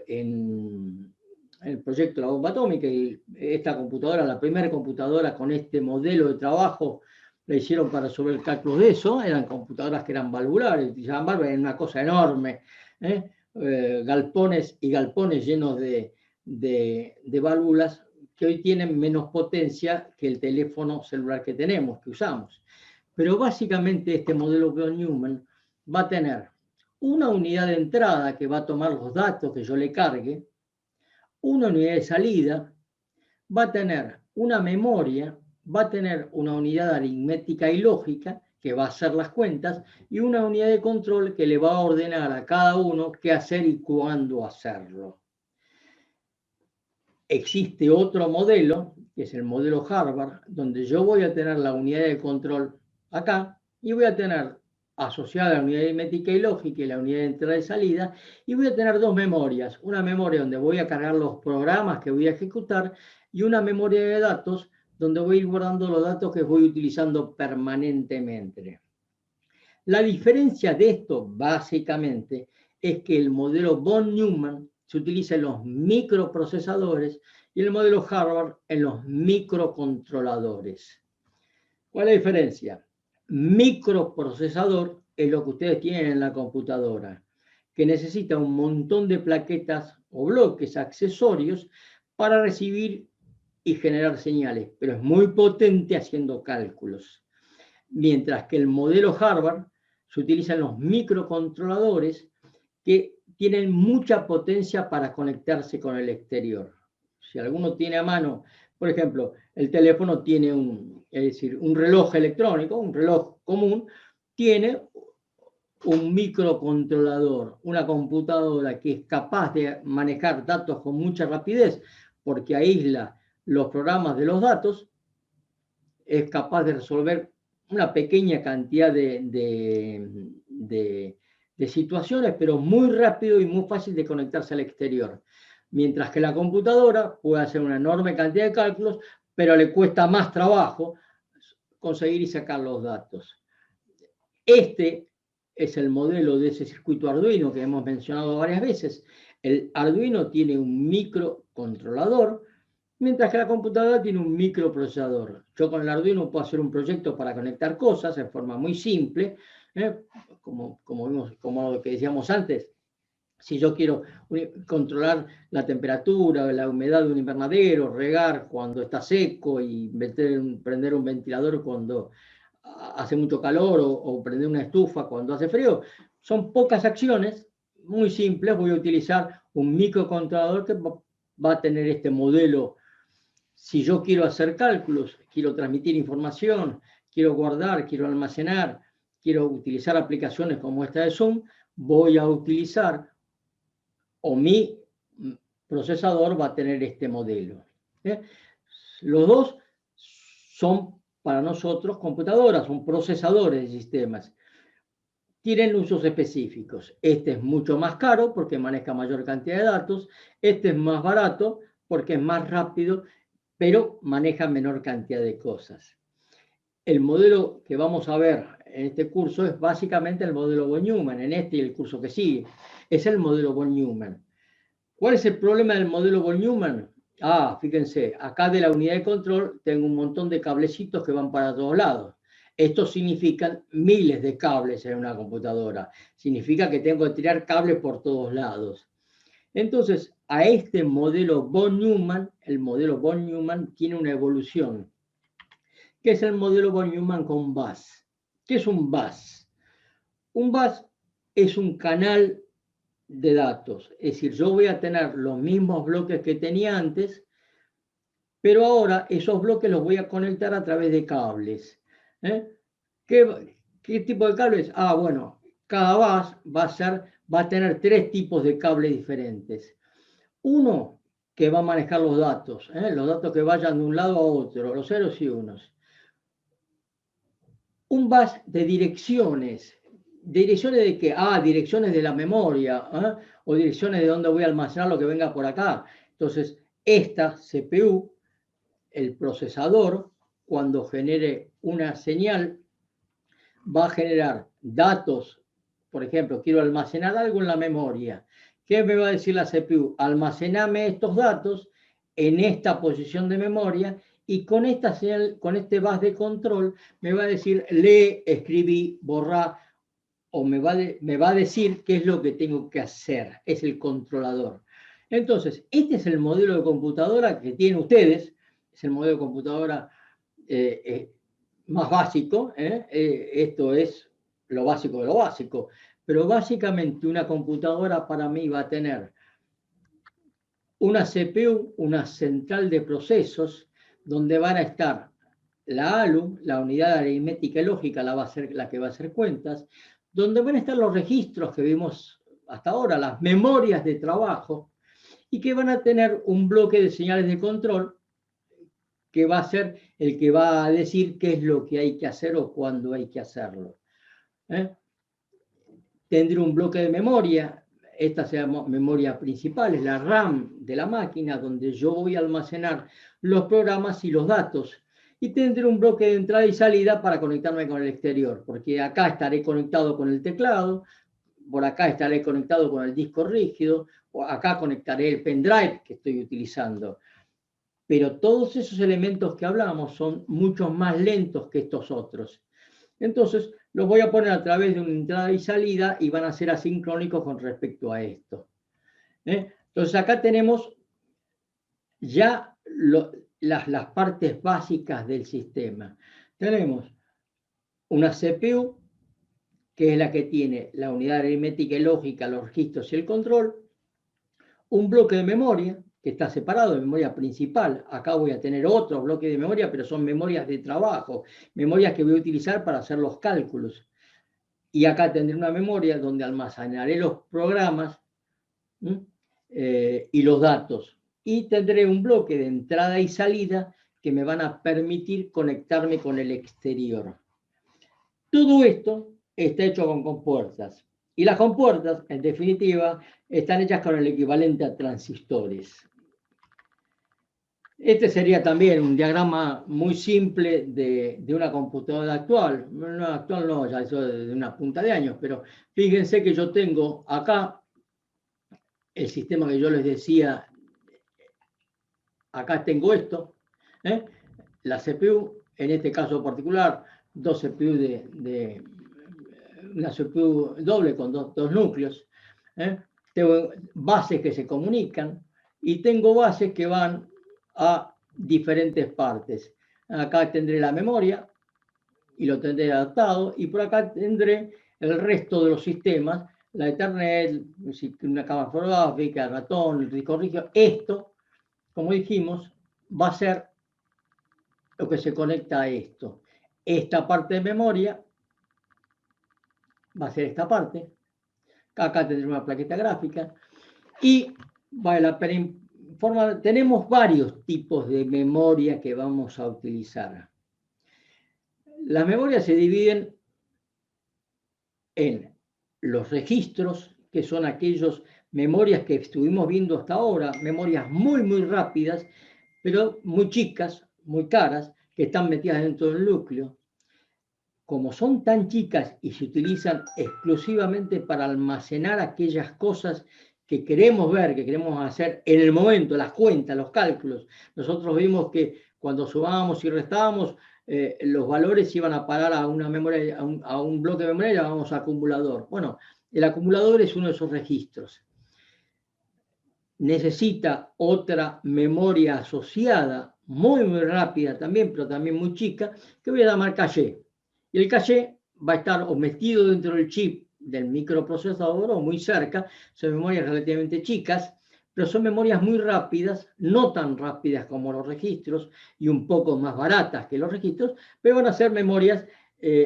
en el proyecto de la bomba atómica, y esta computadora, la primera computadora con este modelo de trabajo, la hicieron para resolver cálculos de eso. Eran computadoras que eran valvulares, utilizaban válvulas, era una cosa enorme, galpones y galpones llenos de válvulas que hoy tienen menos potencia que el teléfono celular que tenemos, que usamos. Pero básicamente este modelo von Neumann va a tener una unidad de entrada que va a tomar los datos que yo le cargue, una unidad de salida, va a tener una memoria, va a tener una unidad aritmética y lógica que va a hacer las cuentas y una unidad de control que le va a ordenar a cada uno qué hacer y cuándo hacerlo. Existe otro modelo, que es el modelo Harvard, donde yo voy a tener la unidad de control acá y voy a tener asociada a la unidad aritmética y lógica y la unidad de entrada y salida, y voy a tener 2 memorias. Una memoria donde voy a cargar los programas que voy a ejecutar y una memoria de datos donde voy a ir guardando los datos que voy utilizando permanentemente. La diferencia de esto, básicamente, es que el modelo von Neumann se utiliza en los microprocesadores y el modelo Harvard en los microcontroladores. ¿Cuál es la diferencia? Microprocesador es lo que ustedes tienen en la computadora, que necesita un montón de plaquetas o bloques accesorios para recibir y generar señales, pero es muy potente haciendo cálculos. Mientras que el modelo Harvard se utiliza en los microcontroladores, que tienen mucha potencia para conectarse con el exterior. Si alguno tiene a mano, por ejemplo, el teléfono tiene un reloj electrónico, un reloj común, tiene un microcontrolador, una computadora que es capaz de manejar datos con mucha rapidez porque aísla los programas de los datos, es capaz de resolver una pequeña cantidad de situaciones, pero muy rápido y muy fácil de conectarse al exterior. Mientras que la computadora puede hacer una enorme cantidad de cálculos, pero le cuesta más trabajo conseguir y sacar los datos. Este es el modelo de ese circuito Arduino que hemos mencionado varias veces. El Arduino tiene un microcontrolador, mientras que la computadora tiene un microprocesador. Yo con el Arduino puedo hacer un proyecto para conectar cosas en forma muy simple, como lo que decíamos antes. Si yo quiero controlar la temperatura, la humedad de un invernadero, regar cuando está seco y prender un ventilador cuando hace mucho calor o prender una estufa cuando hace frío, son pocas acciones muy simples. Voy a utilizar un microcontrolador que va a tener este modelo. Si yo quiero hacer cálculos, quiero transmitir información, quiero guardar, quiero almacenar, quiero utilizar aplicaciones como esta de Zoom, voy a utilizar, o mi procesador va a tener este modelo. Los dos son para nosotros computadoras, son procesadores de sistemas. Tienen usos específicos. Este es mucho más caro porque maneja mayor cantidad de datos. Este es más barato porque es más rápido, pero maneja menor cantidad de cosas. El modelo que vamos a ver en este curso es básicamente el modelo von Neumann, en este y el curso que sigue. Es el modelo von Neumann. ¿Cuál es el problema del modelo von Neumann? Fíjense, acá de la unidad de control tengo un montón de cablecitos que van para todos lados. Esto significan miles de cables en una computadora. Significa que tengo que tirar cables por todos lados. Entonces, a este modelo von Neumann, el modelo von Neumann tiene una evolución, que es el modelo von Neumann con bus. ¿Qué es un bus? Un bus es un canal de datos. Es decir, yo voy a tener los mismos bloques que tenía antes, pero ahora esos bloques los voy a conectar a través de cables. ¿Qué tipo de cables? Bueno, cada bus va a tener 3 tipos de cables diferentes. Uno que va a manejar los datos que vayan de un lado a otro, los ceros y unos. Un bus de direcciones. ¿Direcciones de qué? Direcciones de la memoria, o direcciones de dónde voy a almacenar lo que venga por acá. Entonces, esta CPU, el procesador, cuando genere una señal, va a generar datos. Por ejemplo, quiero almacenar algo en la memoria. ¿Qué me va a decir la CPU? Almacename estos datos en esta posición de memoria, y con esta señal, con este bus de control, me va a decir lee, escribí, borra, o me va a decir qué es lo que tengo que hacer. Es el controlador. Entonces, este es el modelo de computadora que tienen ustedes. Es el modelo de computadora más básico. Esto es lo básico de lo básico. Pero básicamente una computadora para mí va a tener una CPU, una central de procesos, donde van a estar la ALU, la unidad aritmética y lógica, la que va a hacer cuentas, donde van a estar los registros que vimos hasta ahora, las memorias de trabajo, y que van a tener un bloque de señales de control que va a ser el que va a decir qué es lo que hay que hacer o cuándo hay que hacerlo. Tendré un bloque de memoria. Esta se llama memoria principal, es la RAM de la máquina, donde yo voy a almacenar los programas y los datos. Y tendré un bloque de entrada y salida para conectarme con el exterior, porque acá estaré conectado con el teclado, por acá estaré conectado con el disco rígido, o acá conectaré el pendrive que estoy utilizando. Pero todos esos elementos que hablamos son mucho más lentos que estos otros. Entonces, los voy a poner a través de una entrada y salida y van a ser asincrónicos con respecto a esto. Entonces, acá tenemos ya las partes básicas del sistema. Tenemos una CPU que es la que tiene la unidad aritmética y lógica, los registros y el control, un bloque de memoria, que está separado de memoria principal. Acá voy a tener otro bloque de memoria, pero son memorias de trabajo, memorias que voy a utilizar para hacer los cálculos. Y acá tendré una memoria donde almacenaré los programas y los datos. Y tendré un bloque de entrada y salida que me van a permitir conectarme con el exterior. Todo esto está hecho con compuertas. Y las compuertas, en definitiva, están hechas con el equivalente a transistores. Este sería también un diagrama muy simple de una computadora actual. No actual, no, ya eso de una punta de años, pero fíjense que yo tengo acá el sistema que yo les decía. Acá tengo esto, la CPU, en este caso particular, dos CPU una CPU doble con dos núcleos. Tengo bases que se comunican y tengo bases que van a diferentes partes. Acá tendré la memoria y lo tendré adaptado, y por acá tendré el resto de los sistemas, la Ethernet, una cámara fotográfica, el ratón, el disco rígido. Esto, como dijimos, va a ser lo que se conecta a esto. Esta parte de memoria va a ser esta parte. Acá tendremos una plaqueta gráfica. Y vale la pena informar, tenemos varios tipos de memoria que vamos a utilizar. Las memorias se dividen en los registros, que son aquellas memorias que estuvimos viendo hasta ahora, memorias muy, muy rápidas, pero muy chicas, muy caras, que están metidas dentro del núcleo. Como son tan chicas y se utilizan exclusivamente para almacenar aquellas cosas que queremos ver, que queremos hacer en el momento, las cuentas, los cálculos. Nosotros vimos que cuando sumábamos y restábamos, los valores iban a parar a una memoria, a un bloque de memoria, llamamos acumulador. Bueno, el acumulador es uno de esos registros. Necesita otra memoria asociada, muy, muy rápida también, pero también muy chica, que voy a llamar caché. Y el caché va a estar o metido dentro del chip del microprocesador o muy cerca. Son memorias relativamente chicas, pero son memorias muy rápidas, no tan rápidas como los registros y un poco más baratas que los registros, pero van a ser memorias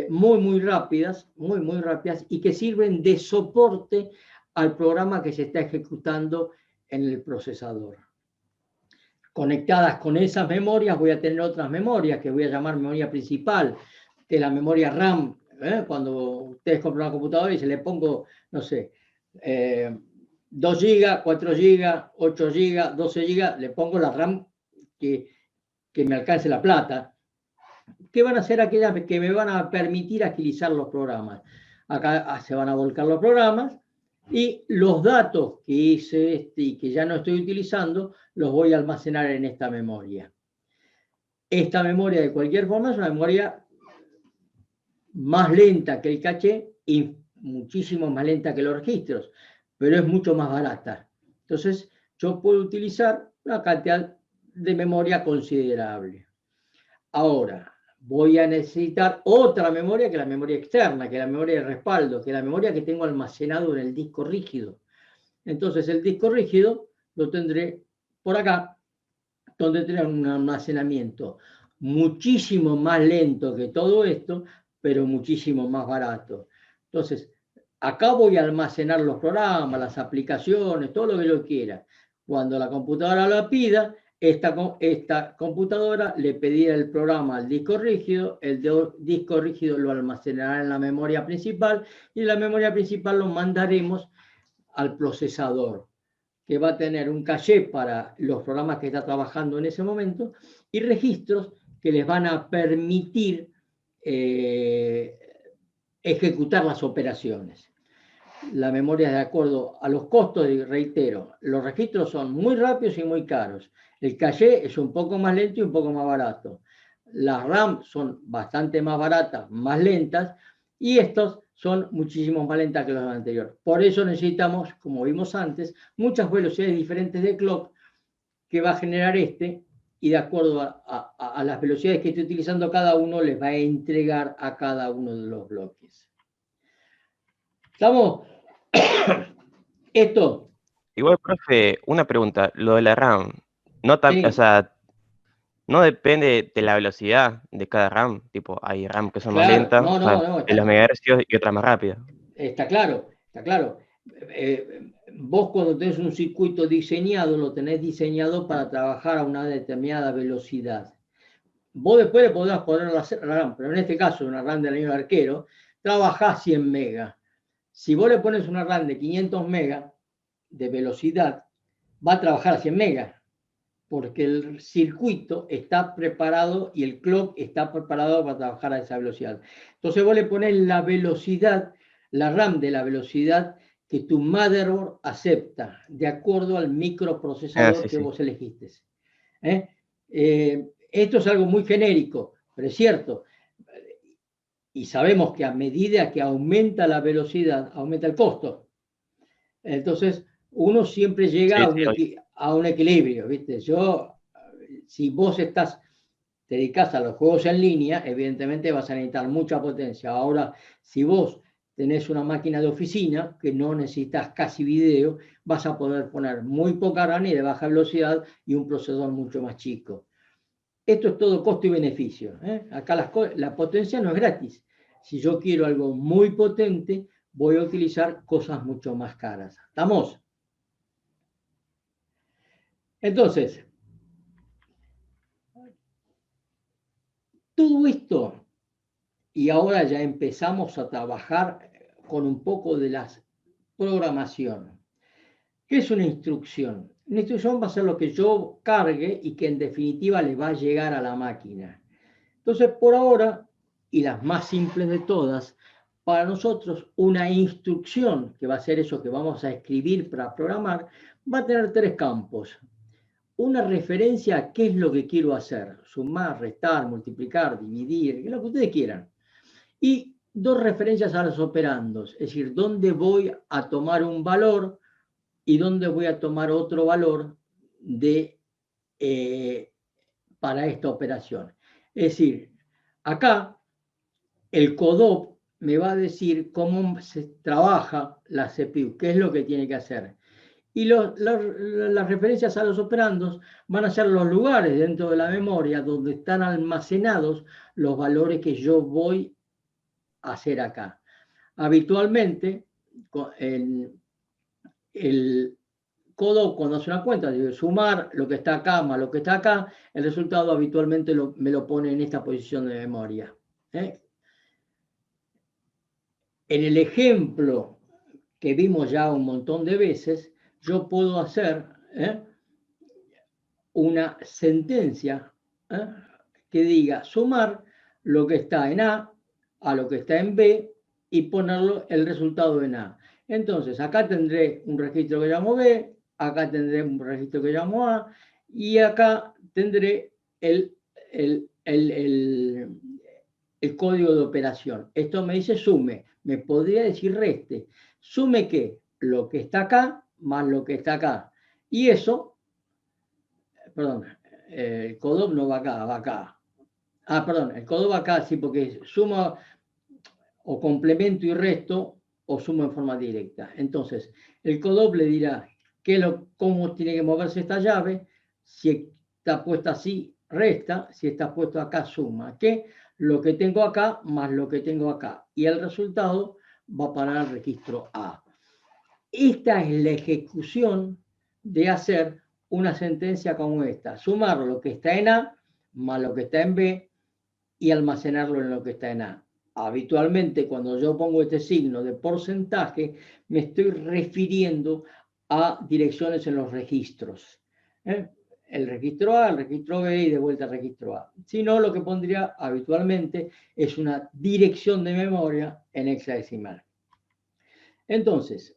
muy, muy rápidas y que sirven de soporte al programa que se está ejecutando en el procesador. Conectadas con esas memorias voy a tener otras memorias que voy a llamar memoria principal, que es la memoria RAM. Cuando ustedes compran una computadora y se le pongo, no sé, 2 GB, 4 GB, 8 GB, 12 GB, le pongo la RAM que me alcance la plata, que van a ser aquellas que me van a permitir agilizar los programas. Acá se van a volcar los programas y los datos que hice y que ya no estoy utilizando, los voy a almacenar en esta memoria. Esta memoria, de cualquier forma, es una memoria más lenta que el caché y muchísimo más lenta que los registros, pero es mucho más barata. Entonces, yo puedo utilizar una cantidad de memoria considerable. Ahora, voy a necesitar otra memoria, que es la memoria externa, que es la memoria de respaldo, que es la memoria que tengo almacenado en el disco rígido. Entonces, el disco rígido lo tendré por acá, donde tendré un almacenamiento muchísimo más lento que todo esto, pero muchísimo más barato. Entonces, acá voy a almacenar los programas, las aplicaciones, todo lo que yo quiera. Cuando la computadora lo pida, esta computadora le pedirá el programa al disco rígido, el disco rígido lo almacenará en la memoria principal y la memoria principal lo mandaremos al procesador, que va a tener un caché para los programas que está trabajando en ese momento y registros que les van a permitir ejecutar las operaciones. La memoria es de acuerdo a los costos, y reitero, los registros son muy rápidos y muy caros. El caché es un poco más lento y un poco más barato. Las RAM son bastante más baratas, más lentas, y estos son muchísimo más lentas que los anteriores. Por eso necesitamos, como vimos antes, muchas velocidades diferentes de clock que va a generar y de acuerdo a las velocidades que esté utilizando cada uno, les va a entregar a cada uno de los bloques. ¿Estamos? Esto. Igual, profe, una pregunta. Lo de la RAM, no Sí. o sea, no depende de la velocidad de cada RAM. Tipo, hay RAM que son más Claro, lentas, o sea, no, de los megahercios y otras más rápidas. Está claro, está claro. Vos cuando tenés un circuito diseñado, lo tenés diseñado para trabajar a una determinada velocidad. Vos después le podrás poner la RAM, pero en este caso, una RAM del año arquero, trabajás 100 megas. Si vos le pones una RAM de 500 megas de velocidad, va a trabajar a 100 megas, porque el circuito está preparado y el clock está preparado para trabajar a esa velocidad. Entonces vos le pones la velocidad, la RAM de la velocidad que tu motherboard acepta, de acuerdo al microprocesador que vos elegiste. Esto es algo muy genérico, pero es cierto. Y sabemos que a medida que aumenta la velocidad, aumenta el costo. Entonces, uno siempre llega a un equilibrio, ¿viste? Si vos te dedicás a los juegos en línea, evidentemente vas a necesitar mucha potencia. Ahora, si vos tenés una máquina de oficina que no necesitas casi video, vas a poder poner muy poca RAM y de baja velocidad y un procesador mucho más chico. Esto es todo costo y beneficio. Acá la potencia no es gratis. Si yo quiero algo muy potente, voy a utilizar cosas mucho más caras. ¿Estamos? Entonces, todo esto, y ahora ya empezamos a trabajar con un poco de la programación. ¿Qué es una instrucción? Una instrucción va a ser lo que yo cargue y que en definitiva le va a llegar a la máquina. Entonces, por ahora, y las más simples de todas, para nosotros una instrucción, que va a ser eso que vamos a escribir para programar, va a tener 3 campos. Una referencia a qué es lo que quiero hacer, sumar, restar, multiplicar, dividir, lo que ustedes quieran. Y 2 referencias a los operandos, es decir, dónde voy a tomar un valor y dónde voy a tomar otro valor para esta operación. Es decir, acá el CODOP me va a decir cómo se trabaja la CPU, qué es lo que tiene que hacer. Y las referencias a los operandos van a ser los lugares dentro de la memoria donde están almacenados los valores que yo voy a hacer acá. Habitualmente, el CODOP, cuando hace una cuenta, debe sumar lo que está acá más lo que está acá, el resultado habitualmente me lo pone en esta posición de memoria. En el ejemplo que vimos ya un montón de veces, yo puedo hacer una sentencia que diga sumar lo que está en A lo que está en B y ponerlo el resultado en A. Entonces, acá tendré un registro que llamo B, acá tendré un registro que llamo A, y acá tendré el código de operación. Esto me dice sume, me podría decir reste. ¿Sume qué? Lo que está acá más lo que está acá. Y eso, perdón, el CODOP no va acá, va acá. Perdón, el CODOP va acá, sí, porque suma o complemento y resto o sumo en forma directa. Entonces, el CODOP le dirá cómo tiene que moverse esta llave, si está puesta así, resta, si está puesto acá, suma. ¿Qué? Lo que tengo acá más lo que tengo acá. Y el resultado va para el registro A. Esta es la ejecución de hacer una sentencia como esta. Sumar lo que está en A más lo que está en B y almacenarlo en lo que está en A. Habitualmente, cuando yo pongo este signo de porcentaje, me estoy refiriendo a direcciones en los registros. El registro A, el registro B y de vuelta al registro A. Si no, lo que pondría habitualmente es una dirección de memoria en hexadecimal. Entonces,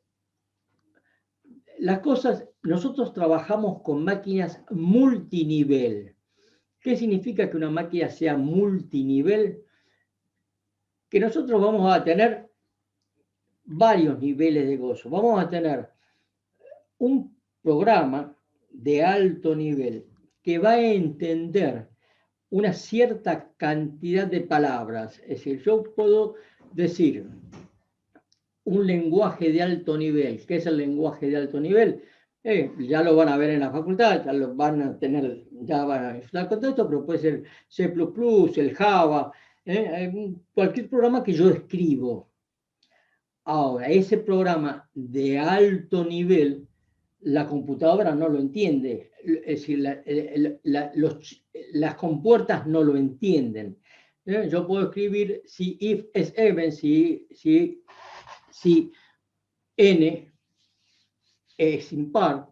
las cosas, nosotros trabajamos con máquinas multinivel. ¿Qué significa que una máquina sea multinivel? Que nosotros vamos a tener varios niveles de gozo. Vamos a tener un programa de alto nivel que va a entender una cierta cantidad de palabras. Es decir, yo puedo decir un lenguaje de alto nivel. ¿Qué es el lenguaje de alto nivel? Ya lo van a ver en la facultad, ya lo van a tener, ya van a estar con esto, pero puede ser C++, el Java, cualquier programa que yo escribo. Ahora, ese programa de alto nivel, la computadora no lo entiende, es decir, las compuertas no lo entienden. Yo puedo escribir si if es even, si n es impar.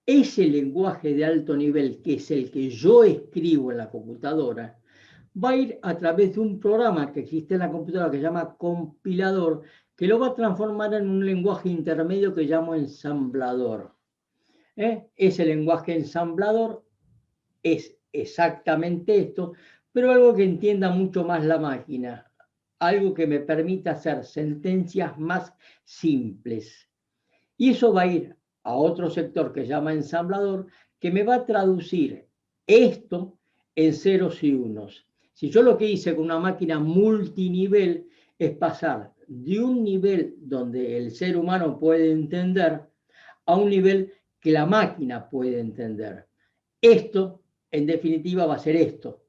Ese lenguaje de alto nivel, que es el que yo escribo en la computadora, va a ir a través de un programa que existe en la computadora que se llama compilador, que lo va a transformar en un lenguaje intermedio que llamo ensamblador. Ese lenguaje ensamblador es exactamente esto, pero algo que entienda mucho más la máquina, algo que me permita hacer sentencias más simples. Y eso va a ir a otro sector que se llama ensamblador, que me va a traducir esto en ceros y unos. Si yo lo que hice con una máquina multinivel es pasar de un nivel donde el ser humano puede entender a un nivel que la máquina puede entender. Esto, en definitiva, va a ser esto,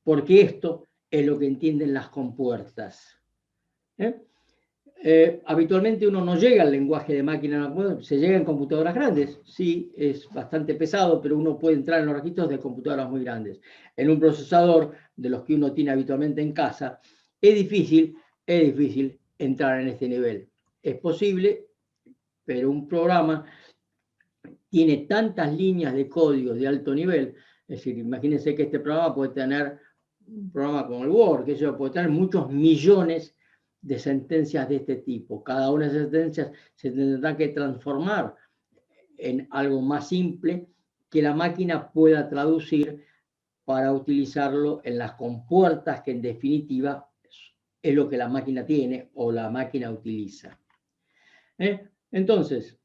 porque esto es lo que entienden las compuertas. Habitualmente uno no llega al lenguaje de máquina, se llega en computadoras grandes, sí, es bastante pesado, pero uno puede entrar en los registros de computadoras muy grandes. En un procesador de los que uno tiene habitualmente en casa, es difícil entrar en este nivel. Es posible, pero un programa tiene tantas líneas de código de alto nivel, es decir, imagínense que este programa puede tener, un programa como el Word, que eso puede tener muchos millones de sentencias de este tipo. Cada una de esas sentencias se tendrá que transformar en algo más simple que la máquina pueda traducir para utilizarlo en las compuertas que en definitiva es lo que la máquina tiene o la máquina utiliza. Entonces,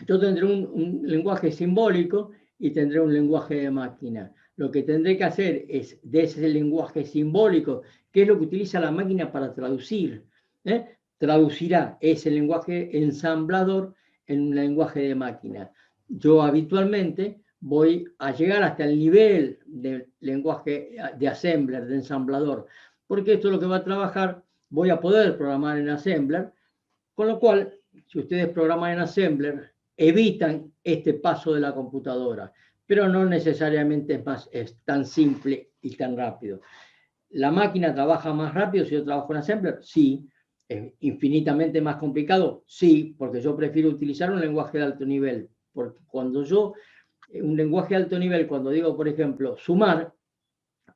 yo tendré un lenguaje simbólico y tendré un lenguaje de máquina. Lo que tendré que hacer es, de ese lenguaje simbólico, ¿qué es lo que utiliza la máquina para traducir? Traducirá ese lenguaje ensamblador en un lenguaje de máquina. Yo habitualmente voy a llegar hasta el nivel de lenguaje de assembler, de ensamblador, porque esto es lo que va a trabajar, voy a poder programar en assembler, con lo cual, si ustedes programan en assembler, evitan este paso de la computadora, pero no necesariamente es tan simple y tan rápido. ¿La máquina trabaja más rápido si yo trabajo en assembler? Sí. ¿Es infinitamente más complicado? Sí, porque yo prefiero utilizar un lenguaje de alto nivel, porque cuando un lenguaje de alto nivel, cuando digo, por ejemplo, sumar,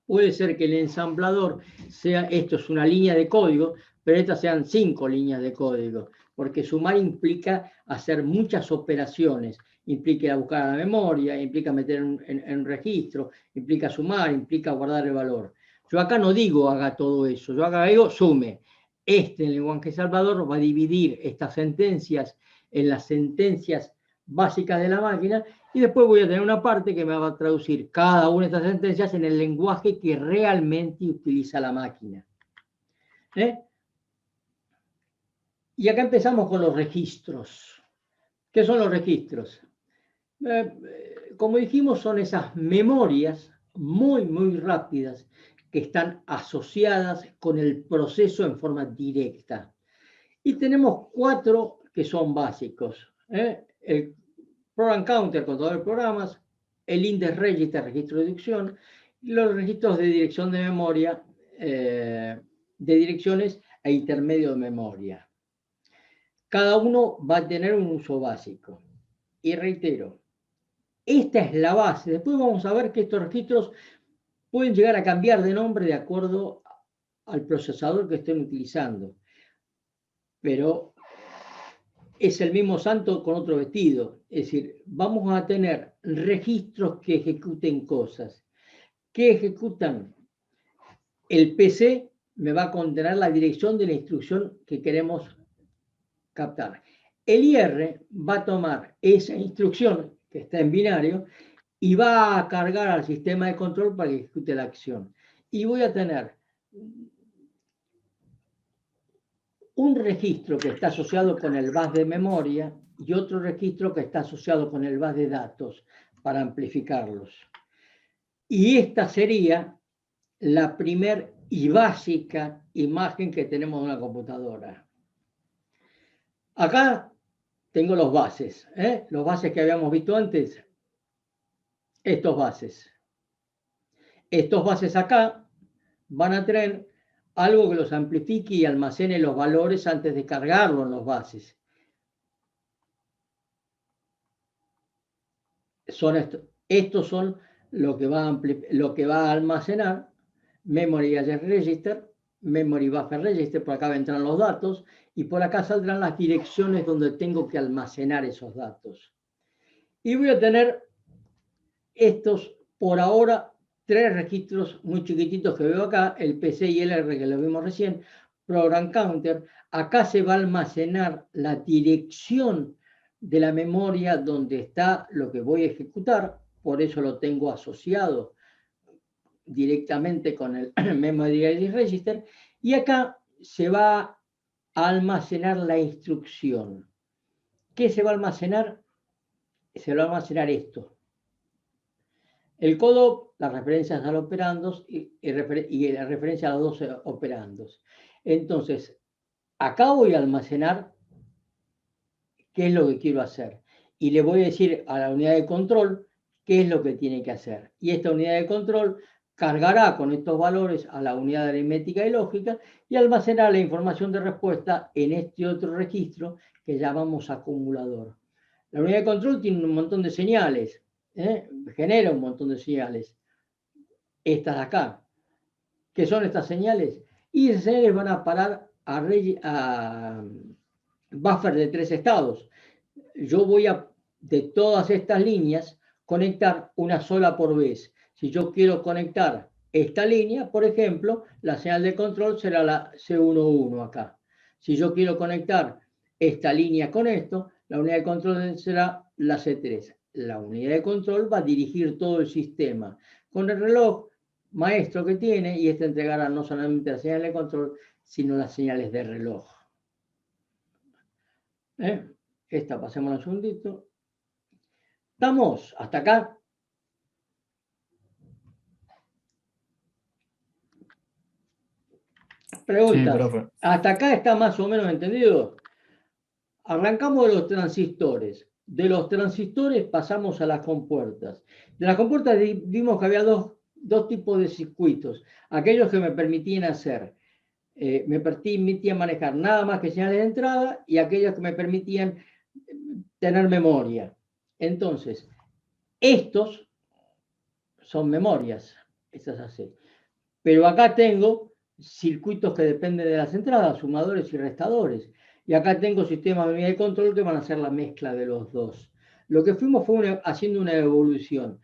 puede ser que el ensamblador sea, esto es una línea de código, pero estas sean 5 líneas de código, porque sumar implica hacer muchas operaciones, implica buscar a la memoria, implica meter en registro, implica sumar, implica guardar el valor. Yo acá no digo haga todo eso, yo acá digo sume. Este lenguaje ensamblador va a dividir estas sentencias en las sentencias básicas de la máquina y después voy a tener una parte que me va a traducir cada una de estas sentencias en el lenguaje que realmente utiliza la máquina. Y acá empezamos con los registros. ¿Qué son los registros? Como dijimos, son esas memorias muy, muy rápidas que están asociadas con el proceso en forma directa. Y tenemos 4 que son básicos. El Program Counter, contador de programas, el Index Register, registro de dirección, y los registros de dirección de memoria, de direcciones e intermedio de memoria. Cada uno va a tener un uso básico. Y reitero, esta es la base. Después vamos a ver que estos registros pueden llegar a cambiar de nombre de acuerdo al procesador que estén utilizando. Pero es el mismo santo con otro vestido. Es decir, vamos a tener registros que ejecuten cosas. ¿Qué ejecutan? El PC me va a contener la dirección de la instrucción que queremos captar. El IR va a tomar esa instrucción que está en binario y va a cargar al sistema de control para que ejecute la acción. Y voy a tener un registro que está asociado con el bus de memoria y otro registro que está asociado con el bus de datos para amplificarlos. Y esta sería la primer y básica imagen que tenemos en una computadora. Acá tengo los bases, los bases que habíamos visto antes, estos bases. Estos bases acá van a tener algo que los amplifique y almacene los valores antes de cargarlo en los bases. Estos son lo que va a almacenar Memory Address Register, Memory Buffer Register, por acá vendrán los datos, y por acá saldrán las direcciones donde tengo que almacenar esos datos. Y voy a tener estos, por ahora, 3 registros muy chiquititos que veo acá, el PC y el R que lo vimos recién, Program Counter. Acá se va a almacenar la dirección de la memoria donde está lo que voy a ejecutar, por eso lo tengo asociado directamente con el Memory Address Register, y acá se va a almacenar la instrucción. ¿Qué se va a almacenar? Se va a almacenar esto. El codo, las referencias a los operandos y la referencia a los 12 operandos. Entonces, acá voy a almacenar qué es lo que quiero hacer. Y le voy a decir a la unidad de control qué es lo que tiene que hacer. Y esta unidad de control cargará con estos valores a la unidad de aritmética y lógica y almacenará la información de respuesta en este otro registro que llamamos acumulador. La unidad de control tiene un montón de señales, genera un montón de señales. Estas de acá. ¿Qué son estas señales? Y esas señales van a parar a buffer de 3 estados. Yo voy a, de todas estas líneas, conectar una sola por vez. Si yo quiero conectar esta línea, por ejemplo, la señal de control será la C11 acá. Si yo quiero conectar esta línea con esto, la unidad de control será la C3. La unidad de control va a dirigir todo el sistema con el reloj maestro que tiene, y este entregará no solamente las señales de control, sino las señales de reloj. Esta, pasemos un segundito. ¿Estamos hasta acá? Preguntas. Sí, profe. ¿Hasta acá está más o menos entendido? Arrancamos de los transistores. De los transistores pasamos a las compuertas. De las compuertas vimos que había dos tipos de circuitos. Aquellos que me permitían manejar nada más que señales de entrada, y aquellos que me permitían tener memoria. Entonces, estos son memorias. Estas así. Pero acá tengo circuitos que dependen de las entradas, sumadores y restadores. Y acá tengo sistemas de unidad de control que van a ser la mezcla de los dos. Lo que fuimos fue haciendo una evolución.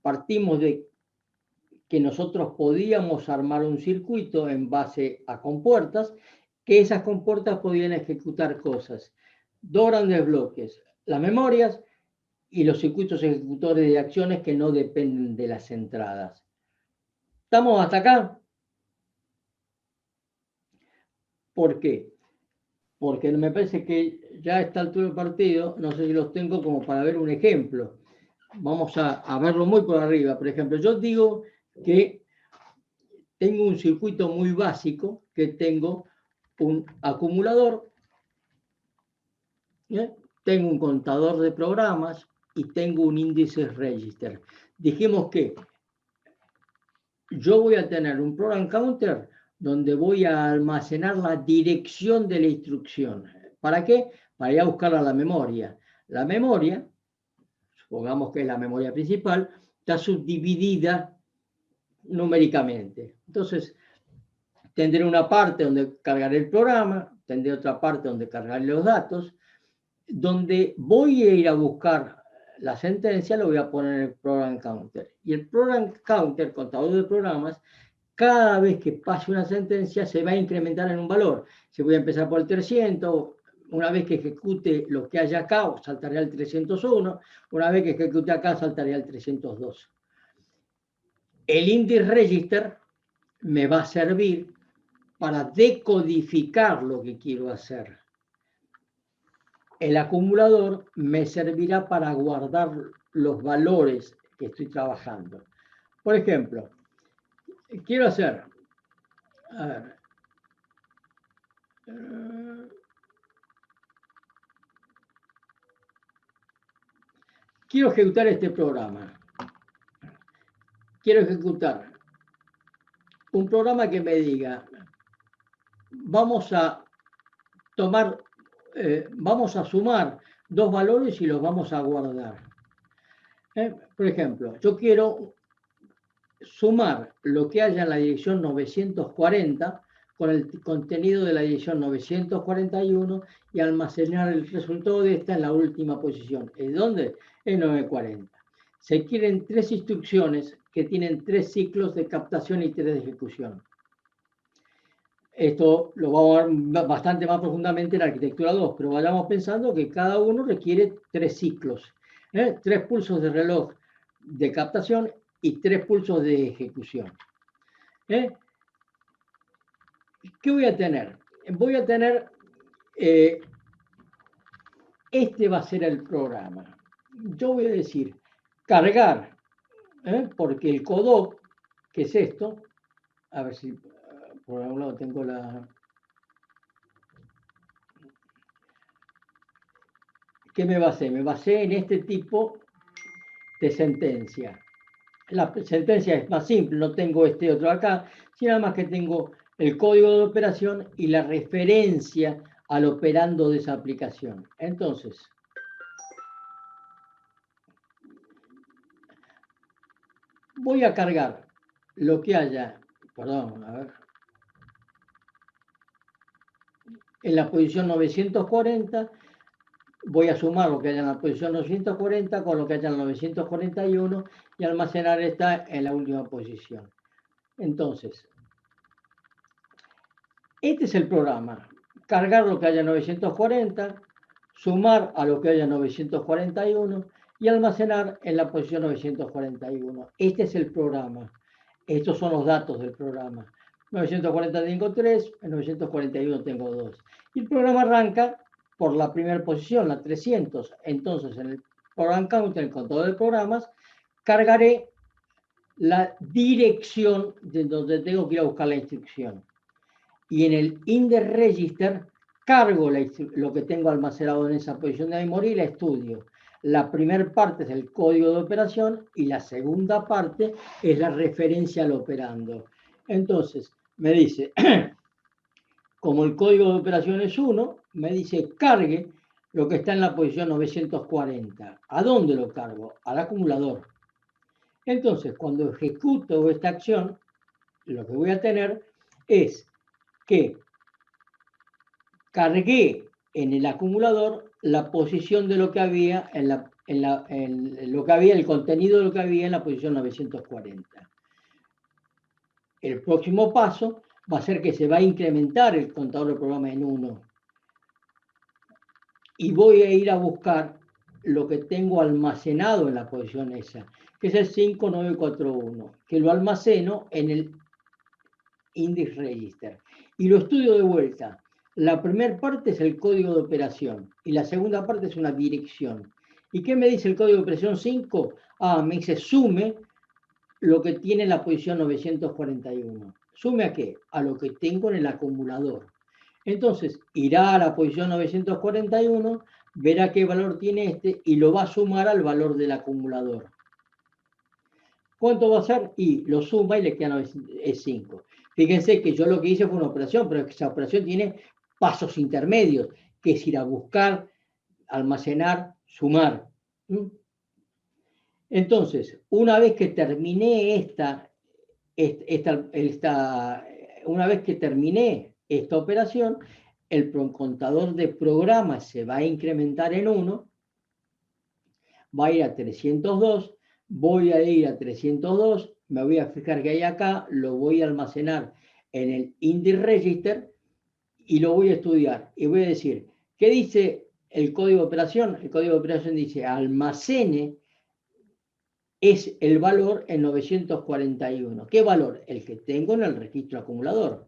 Partimos de que nosotros podíamos armar un circuito en base a compuertas, que esas compuertas podían ejecutar cosas. 2 grandes bloques, las memorias y los circuitos ejecutores de acciones que no dependen de las entradas. ¿Estamos hasta acá? ¿Por qué? Porque me parece que ya a esta altura del partido, no sé si los tengo como para ver un ejemplo. Vamos a verlo muy por arriba. Por ejemplo, yo digo que tengo un circuito muy básico, que tengo un acumulador, tengo un contador de programas y tengo un índice register. Dijimos que yo voy a tener un program counter donde voy a almacenar la dirección de la instrucción. ¿Para qué? Para ir a buscarla a la memoria. La memoria, supongamos que es la memoria principal, está subdividida numéricamente. Entonces, tendré una parte donde cargaré el programa, tendré otra parte donde cargaré los datos. Donde voy a ir a buscar la sentencia lo voy a poner en el program counter. Y el program counter, contador de programas, cada vez que pase una sentencia se va a incrementar en un valor. Si voy a empezar por el 300, una vez que ejecute lo que haya acá, saltaré al 301, una vez que ejecute acá, saltaré al 302. El index register me va a servir para decodificar lo que quiero hacer. El acumulador me servirá para guardar los valores que estoy trabajando. Por ejemplo, quiero hacer, a ver, quiero ejecutar este programa. Quiero ejecutar un programa que me diga, vamos a tomar, vamos a sumar dos valores y los vamos a guardar. Por ejemplo, yo quiero sumar lo que haya en la dirección 940 con el contenido de la dirección 941 y almacenar el resultado de esta en la última posición. ¿En dónde? En 940. Se quieren 3 instrucciones que tienen 3 ciclos de captación y 3 de ejecución. Esto lo vamos a ver bastante más profundamente en arquitectura 2, pero vayamos pensando que cada uno requiere 3 ciclos, 3 pulsos de reloj de captación y 3 pulsos de ejecución. ¿Qué voy a tener? Voy a tener, este va a ser el programa. Yo voy a decir, cargar, porque el CODOC, que es esto, a ver si por algún lado tengo la... ¿Qué me basé? Me basé en este tipo de sentencia. La sentencia es más simple, no tengo este otro acá, sino nada más que tengo el código de operación y la referencia al operando de esa aplicación. Entonces, voy a cargar lo que haya, perdón, a ver, en la posición 940, voy a sumar lo que haya en la posición 940 con lo que haya en la 941 y almacenar esta en la última posición. Entonces, este es el programa. Cargar lo que haya en 940, sumar a lo que haya en 941 y almacenar en la posición 941. Este es el programa. Estos son los datos del programa. 940 tengo 3, en 941 tengo 2. Y el programa arranca por la primera posición, la 300. Entonces, en el program counter, el contador de programas, cargaré la dirección de donde tengo que ir a buscar la instrucción. Y en el index register cargo lo que tengo almacenado en esa posición de memoria y la estudio. La primera parte es el código de operación y la segunda parte es la referencia al operando. Entonces, me dice, como el código de operación es 1, me dice cargue lo que está en la posición 940. ¿A dónde lo cargo? Al acumulador. Entonces, cuando ejecuto esta acción, lo que voy a tener es que cargué en el acumulador la posición de lo que había el contenido de lo que había en la posición 940. El próximo paso va a ser que se va a incrementar el contador del programa en 1. Y voy a ir a buscar lo que tengo almacenado en la posición esa, que es el 5941, que lo almaceno en el index register. Y lo estudio de vuelta. La primera parte es el código de operación y la segunda parte es una dirección. ¿Y qué me dice el código de operación 5? Me dice sume lo que tiene la posición 941. ¿Sume a qué? A lo que tengo en el acumulador. Entonces, irá a la posición 941, verá qué valor tiene este y lo va a sumar al valor del acumulador. ¿Cuánto va a ser? Y lo suma y le queda 5. Fíjense que yo lo que hice fue una operación, pero esa operación tiene pasos intermedios, que es ir a buscar, almacenar, sumar. Entonces, una vez que terminé una vez que terminé esta operación, el contador de programas se va a incrementar en 1, va a ir a 302, voy a ir a 302, me voy a fijar que hay acá, lo voy a almacenar en el index register y lo voy a estudiar. Y voy a decir, ¿qué dice el código de operación? El código de operación dice almacene es el valor en 941. ¿Qué valor? El que tengo en el registro acumulador.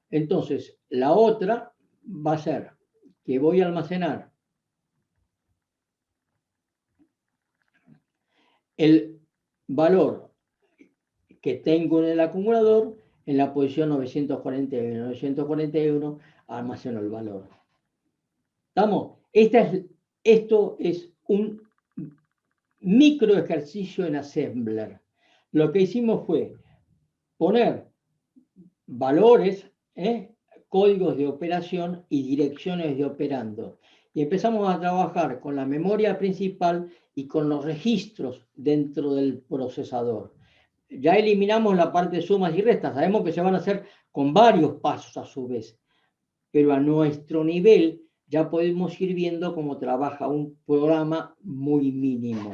Entonces, la otra va a ser que voy a almacenar el valor que tengo en el acumulador en la posición 941. 941 almaceno el valor. ¿Estamos? Esto es un micro ejercicio en Assembler. Lo que hicimos fue poner valores, códigos de operación y direcciones de operando. Y empezamos a trabajar con la memoria principal y con los registros dentro del procesador. Ya eliminamos la parte de sumas y restas. Sabemos que se van a hacer con varios pasos a su vez. Pero a nuestro nivel ya podemos ir viendo cómo trabaja un programa muy mínimo.